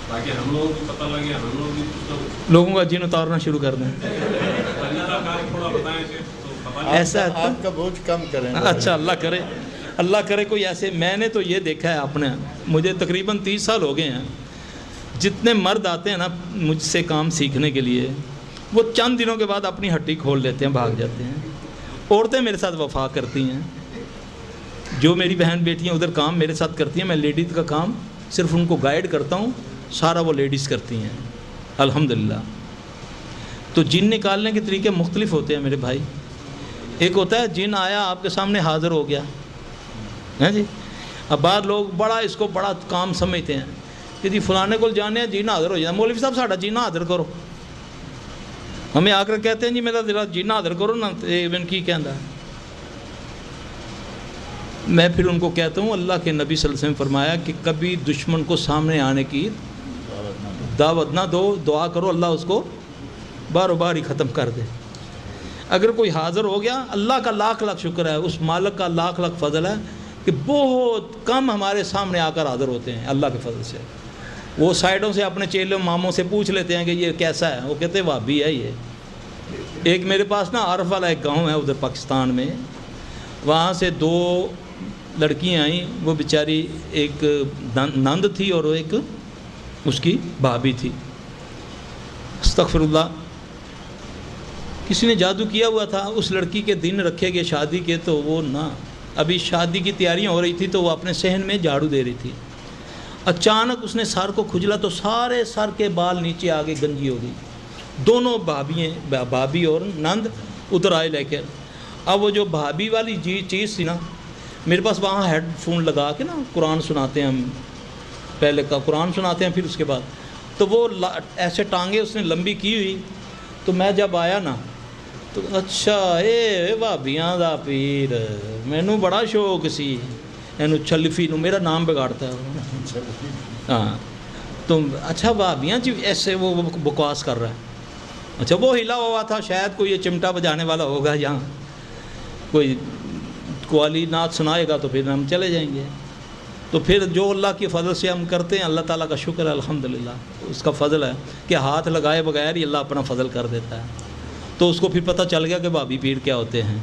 تاکہ ہم لوگوں کو پتہ لگے, ہم لوگ بھی کچھ لوگوں کا جن اتارنا شروع کر دیں. طریقہ کار تھوڑا بتائیں کہ ایسا آپ کا بوجھ کم کریں. اچھا اللہ کرے کوئی ایسے. میں نے تو یہ دیکھا ہے اپنے, مجھے تقریباً 30 سال ہو گئے ہیں. جتنے مرد آتے ہیں نا مجھ سے کام سیکھنے کے لیے, وہ چند دنوں کے بعد اپنی ہٹی کھول لیتے ہیں, بھاگ جاتے ہیں. عورتیں میرے ساتھ وفا کرتی ہیں, جو میری بہن بیٹیاں ادھر کام میرے ساتھ کرتی ہیں, میں لیڈیز کا کام صرف ان کو گائیڈ کرتا ہوں, سارا وہ لیڈیز کرتی ہیں الحمدللہ. تو جن نکالنے کے طریقے مختلف ہوتے ہیں میرے بھائی. ایک ہوتا ہے جن آیا آپ کے سامنے حاضر ہو گیا ہے جی. اب بعض لوگ اس کو بڑا کام سمجھتے ہیں کہ جی فلانے کو جانے جینا حاضر ہو جانا, مولوی صاحب ساڈا جینا حاضر کرو. ہمیں آ کر کہتے ہیں جی میرا ذرا جینا حاضر کرو نا, ایون کی کہندا. میں پھر ان کو کہتا ہوں اللہ کے نبی صلی اللہ علیہ وسلم فرمایا کہ کبھی دشمن کو سامنے آنے کی دعوت نہ دو, دعا کرو اللہ اس کو بار بار ہی ختم کر دے. اگر کوئی حاضر ہو گیا اللہ کا لاکھ لاکھ شکر ہے, اس مالک کا لاکھ لاکھ فضل ہے کہ بہت کم ہمارے سامنے آ کر حاضر ہوتے ہیں اللہ کے فضل سے. وہ سائڈوں سے اپنے چیلوں ماموں سے پوچھ لیتے ہیں کہ یہ کیسا ہے, وہ کہتے ہیں وہابی ہے یہ. ایک میرے پاس نا عارف والا ایک گاؤں ہے ادھر پاکستان میں, وہاں سے 2 لڑکیاں آئیں. وہ بیچاری ایک نند تھی اور ایک اس کی بھابھی تھی. استغفر اللہ. کسی نے جادو کیا ہوا تھا، اس لڑکی کے دن رکھے گئے شادی کے، تو وہ نہ ابھی شادی کی تیاریاں ہو رہی تھی تو وہ اپنے صحن میں جھاڑو دے رہی تھی، اچانک اس نے سر کو کھجلا تو سارے سر کے بال نیچے آ گئے، گنجی ہو گئی. دونوں بھابھی اور نند ادھر آئے لے کر. اب وہ جو بھابھی والی چیز تھی نا، میرے پاس وہاں ہیڈ فون لگا کے نا قرآن سناتے ہیں ہم، پہلے کا قرآن سناتے ہیں پھر اس کے بعد، تو وہ ایسے ٹانگیں اس نے لمبی کی ہوئی. تو میں جب آیا نا تو اچھا اے بھابیاں دا پیر، مینوں بڑا شوق سی اینو چھلفی نو، میرا نام بگاڑتا ہے ہاں. تو اچھا بھابیاں جی ایسے وہ بکواس کر رہا ہے. اچھا وہ ہلا ہوا تھا، شاید کوئی یہ چمٹا بجانے والا ہوگا، یہاں کوئی قوالی نعت سنائے گا تو پھر ہم چلے جائیں گے. تو پھر جو اللہ کی فضل سے ہم کرتے ہیں، اللہ تعالیٰ کا شکر ہے الحمدللہ، اس کا فضل ہے کہ ہاتھ لگائے بغیر ہی اللہ اپنا فضل کر دیتا ہے. تو اس کو پھر پتہ چل گیا کہ بھابھی پیر کیا ہوتے ہیں.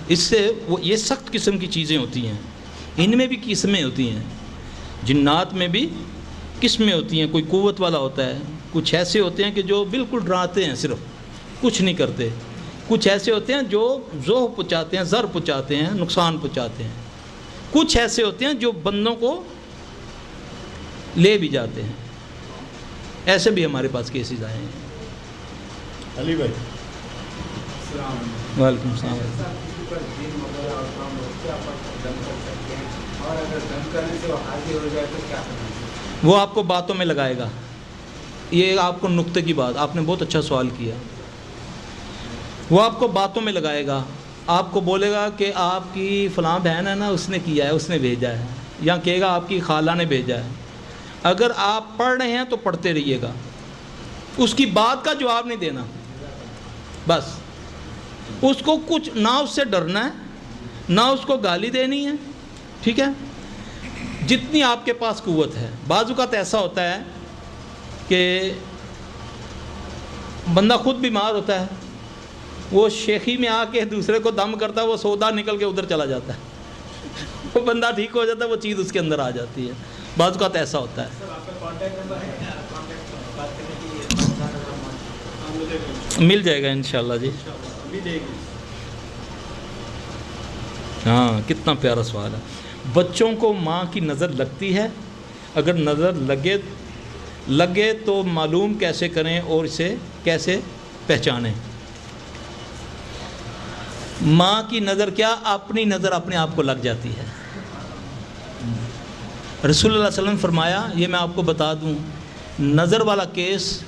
اس سے وہ یہ سخت قسم کی چیزیں ہوتی ہیں، ان میں بھی قسمیں ہوتی ہیں، جنات میں بھی قسمیں ہوتی ہیں. کوئی قوت والا ہوتا ہے، کچھ ایسے ہوتے ہیں کہ جو بالکل ڈراتے ہیں، صرف کچھ نہیں کرتے. کچھ ایسے ہوتے ہیں جو ذوہ پہنچاتے ہیں، زر پہنچاتے ہیں، نقصان پہنچاتے ہیں. کچھ ایسے ہوتے ہیں جو بندوں کو لے بھی جاتے ہیں. ایسے بھی ہمارے پاس کیسز آئے ہیں. علی بھائی وعلیکم السلام. وہ آپ کو باتوں میں لگائے گا. یہ آپ کو نقطے کی بات، آپ نے بہت اچھا سوال کیا. وہ آپ کو باتوں میں لگائے گا، آپ کو بولے گا کہ آپ کی فلاں بہن ہے نا، اس نے کیا ہے، اس نے بھیجا ہے، یا کہے گا آپ کی خالہ نے بھیجا ہے. اگر آپ پڑھ رہے ہیں تو پڑھتے رہیے گا، اس کی بات کا جواب نہیں دینا. بس اس کو کچھ نہ اس سے ڈرنا ہے، نہ اس کو گالی دینی ہے. ٹھیک ہے، جتنی آپ کے پاس قوت ہے. بعض اوقات ایسا ہوتا ہے کہ بندہ خود بیمار ہوتا ہے، وہ شیخی میں آ کے دوسرے کو دم کرتا ہے، وہ سودا نکل کے ادھر چلا جاتا ہے، وہ بندہ ٹھیک ہو جاتا ہے، وہ چیز اس کے اندر آ جاتی ہے. بعض اوقات ایسا ہوتا ہے. مل جائے گا انشاءاللہ جی. ہاں کتنا پیارا سوال ہے. بچوں کو ماں کی نظر لگتی ہے؟ اگر نظر لگے تو معلوم کیسے کریں اور اسے کیسے پہچانیں؟ ماں کی نظر کیا، اپنی نظر اپنے آپ کو لگ جاتی ہے. رسول اللہ صلی اللہ علیہ وسلم فرمایا، یہ میں آپ کو بتا دوں، نظر والا کیس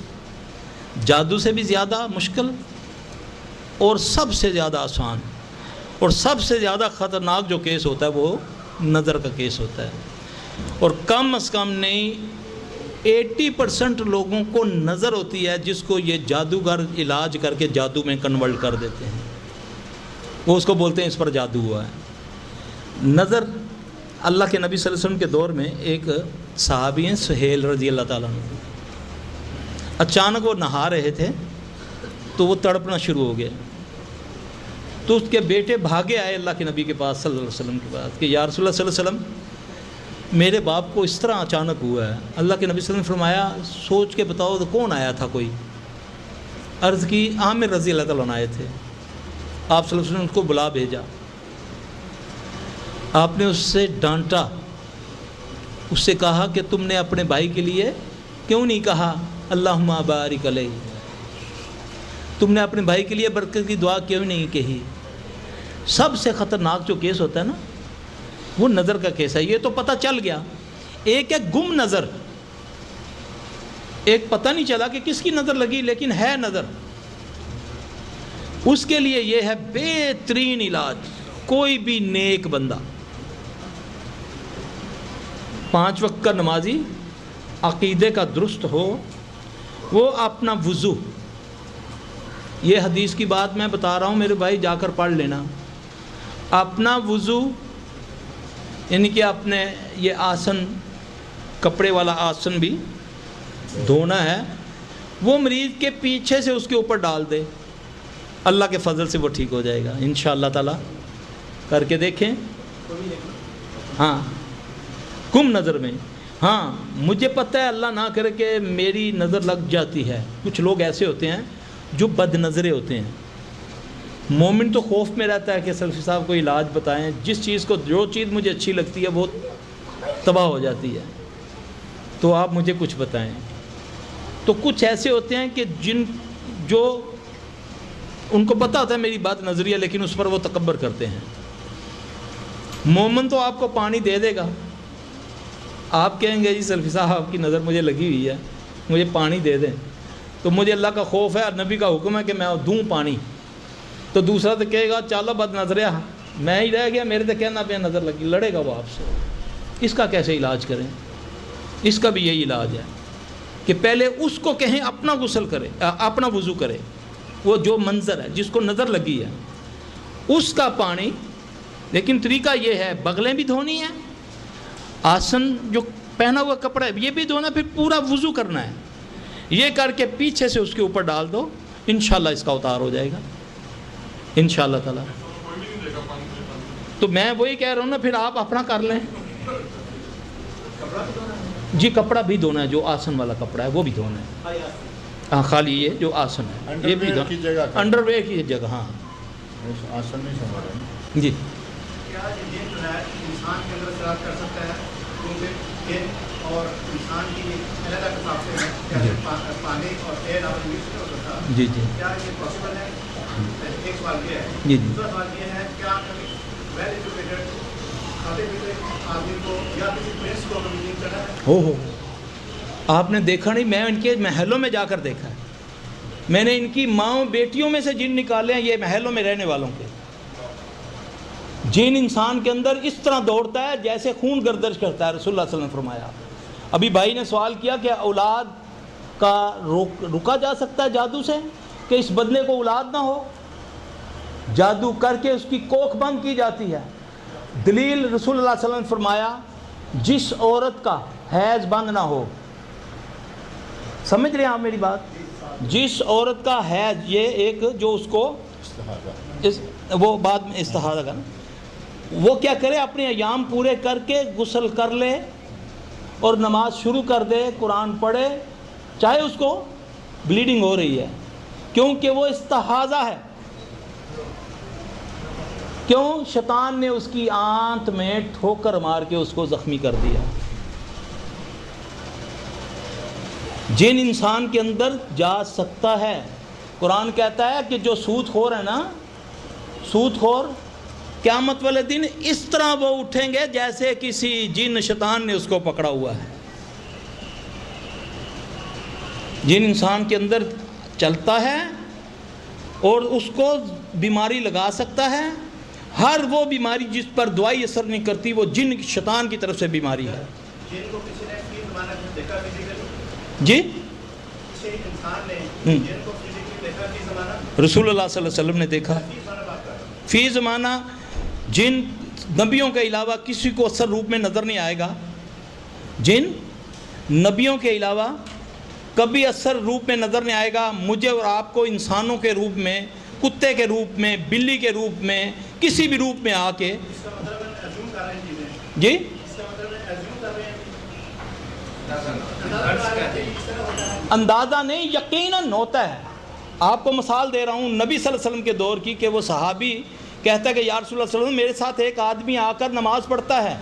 جادو سے بھی زیادہ مشکل اور سب سے زیادہ آسان اور سب سے زیادہ خطرناک جو کیس ہوتا ہے وہ نظر کا کیس ہوتا ہے. اور کم از کم نہیں 80% لوگوں کو نظر ہوتی ہے، جس کو یہ جادوگر علاج کر کے جادو میں کنورٹ کر دیتے ہیں. وہ اس کو بولتے ہیں اس پر جادو ہوا ہے. نظر اللہ کے نبی صلی اللہ علیہ وسلم کے دور میں ایک صحابی ہیں سہیل رضی اللہ تعالیٰ عنہ، اچانک وہ نہا رہے تھے تو وہ تڑپنا شروع ہو گئے. تو اس کے بیٹے بھاگے آئے اللہ کے نبی کے پاس صلی اللہ علیہ وسلم کے پاس کہ یا رسول اللہ صلی اللہ علیہ وسلم، میرے باپ کو اس طرح اچانک ہوا ہے. اللہ کے نبی صلی اللہ علیہ وسلم نے فرمایا سوچ کے بتاؤ تو کون آیا تھا. کوئی عرض کی عامر رضی اللہ تعالیٰ عنہ آئے تھے. آپ صلی اللہ علیہ وسلم نے اس کو بلا بھیجا. آپ نے اس سے ڈانٹا، اس سے کہا کہ تم نے اپنے بھائی کے لیے کیوں نہیں کہا اللہم بارک علیہ، تم نے اپنے بھائی کے لیے برکت کی دعا کیوں نہیں کہی. سب سے خطرناک جو کیس ہوتا ہے نا وہ نظر کا کیس ہے. یہ تو پتہ چل گیا، ایک ہے گم نظر، ایک پتہ نہیں چلا کہ کس کی نظر لگی لیکن ہے نظر. اس کے لیے یہ ہے بہترین علاج. کوئی بھی نیک بندہ 5 وقت کا نمازی عقیدے کا درست ہو، وہ اپنا وضو، یہ حدیث کی بات میں بتا رہا ہوں میرے بھائی، جا کر پڑھ لینا. اپنا وضو یعنی کہ اپنے یہ آسن، کپڑے والا آسن بھی دھونا ہے، وہ مریض کے پیچھے سے اس کے اوپر ڈال دے، اللہ کے فضل سے وہ ٹھیک ہو جائے گا انشاءاللہ تعالیٰ. کر کے دیکھیں. ہاں گم نظر میں، ہاں مجھے پتہ ہے اللہ نہ کرے کہ میری نظر لگ جاتی ہے. کچھ لوگ ایسے ہوتے ہیں جو بد نظرے ہوتے ہیں. مومن تو خوف میں رہتا ہے کہ سلفی صاحب کو علاج بتائیں. جس چیز کو جو چیز مجھے اچھی لگتی ہے وہ تباہ ہو جاتی ہے. تو آپ مجھے کچھ بتائیں. تو کچھ ایسے ہوتے ہیں کہ جو ان کو پتہ ہوتا ہے میری بات نظریہ، لیکن اس پر وہ تکبر کرتے ہیں. مومن تو آپ کو پانی دے دے گا. آپ کہیں گے جی سلفی صاحب آپ کی نظر مجھے لگی ہوئی ہے، مجھے پانی دے دیں. تو مجھے اللہ کا خوف ہے اور نبی کا حکم ہے کہ میں دوں پانی. تو دوسرا تو کہے گا چلو بد نظریہ میں ہی رہ گیا، میرے تو کہنا پہ نظر لگی، لڑے گا وہ آپ سے. اس کا کیسے علاج کریں؟ اس کا بھی یہی علاج ہے کہ پہلے اس کو کہیں اپنا غسل کرے، اپنا وضو کرے. وہ جو منظر ہے جس کو نظر لگی ہے اس کا پانی. لیکن طریقہ یہ ہے بغلیں بھی دھونی ہیں، آسن جو پہنا ہوا کپڑا ہے یہ بھی دھونا، پھر پورا وضو کرنا ہے. یہ کر کے پیچھے سے اس کے اوپر ڈال دو، انشاءاللہ اس کا اتار ہو جائے گا انشاءاللہ تعالی. تو میں وہی کہہ رہا ہوں نا، پھر آپ اپنا کر لیں. جی کپڑا بھی دھونا ہے، جو آسن والا کپڑا ہے وہ بھی دھونا ہے. ہاں خالی یہ جو آسن ہے یہ بھی دھونا، انڈر ویئر کی جگہ. ہاں آسن نہیں سمجھ رہے جی. کیا یہ جو ہے انسان کے اندر اثرات کر سکتا ہے؟ کیونکہ جن اور انسان کی علیحدہ کتاب سے ہے، پانی اور ایئر اور انگلش میں ہو سکتا ہے. جی جی کیا یہ پاسبل ہے؟ ایک سوال یہ ہے. جی جی. دوسرا سوال یہ ہے کیا ویل ایجوکیٹڈ کھاتے پیتے آدمی کو یا کسی پرنس کو کمیونیکیٹ کرنا ہے؟ ہو آپ نے دیکھا نہیں، میں ان کے محلوں میں جا کر دیکھا ہے. میں نے ان کی ماؤں بیٹیوں میں سے جن نکالے ہیں یہ محلوں میں رہنے والوں کے. جن انسان کے اندر اس طرح دوڑتا ہے جیسے خون گردش کرتا ہے. رسول اللہ صلی اللہ علیہ وسلم نے فرمایا. ابھی بھائی نے سوال کیا کہ اولاد کا رکا جا سکتا ہے جادو سے، کہ اس بدلے کو اولاد نہ ہو. جادو کر کے اس کی کوکھ بند کی جاتی ہے. دلیل رسول اللہ صلی اللہ علیہ وسلم نے فرمایا جس عورت کا حیض بند نہ ہو. سمجھ رہے ہیں آپ میری بات؟ جس عورت کا حیض، یہ ایک جو اس کو وہ بعد میں استحاضہ کا نا، وہ کیا کرے اپنے ایام پورے کر کے غسل کر لے اور نماز شروع کر دے، قرآن پڑھے، چاہے اس کو بلیڈنگ ہو رہی ہے، کیونکہ وہ استحاضہ ہے. کیوں؟ شیطان نے اس کی آنت میں ٹھوکر مار کے اس کو زخمی کر دیا. جن انسان کے اندر جا سکتا ہے. قرآن کہتا ہے کہ جو سود خور ہے نا، سود خور قیامت والے دن اس طرح وہ اٹھیں گے جیسے کسی جن شیطان نے اس کو پکڑا ہوا ہے. جن انسان کے اندر چلتا ہے اور اس کو بیماری لگا سکتا ہے، ہر وہ بیماری جس پر دوائی اثر نہیں کرتی وہ جن شیطان کی طرف سے بیماری ہے. جن کو کسی نے فی زمانہ دیکھا فزیکلی، جی کسی انسان نے جن کو فزیکلی دیکھا فی زمانہ، رسول اللہ صلی اللہ علیہ وسلم نے دیکھا. فی زمانہ جن نبیوں کے علاوہ کسی کو اثر روپ میں نظر نہیں آئے گا. جن نبیوں کے علاوہ کبھی اثر روپ میں نظر نہیں آئے گا. مجھے اور آپ کو انسانوں کے روپ میں، کتے کے روپ میں، بلی کے روپ میں، کسی بھی روپ میں آ کے. اس کا مطلب ہے ایزیوم کر رہے ہیں چیزیں. جی اس کا مطلب ہے ایزیوم کر رہے ہیں. اندازہ نہیں، یقیناً ہوتا ہے. آپ کو مثال دے رہا ہوں نبی صلی اللہ علیہ وسلم کے دور کی، کہ وہ صحابی کہتا ہے کہ یا رسول اللہ صلی اللہ علیہ وسلم میرے ساتھ ایک آدمی آ کر نماز پڑھتا ہے.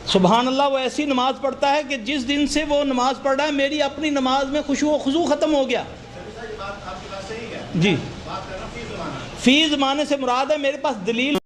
سبحان اللہ، وہ ایسی نماز پڑھتا ہے کہ جس دن سے وہ نماز پڑھ رہا ہے میری اپنی نماز میں خشوع و خضوع ختم ہو گیا. آپ کی بات صحیح ہے. جی بات کر رہا ہوں فی زمانہ. فی زمانے سے مراد ہے میرے پاس دلیل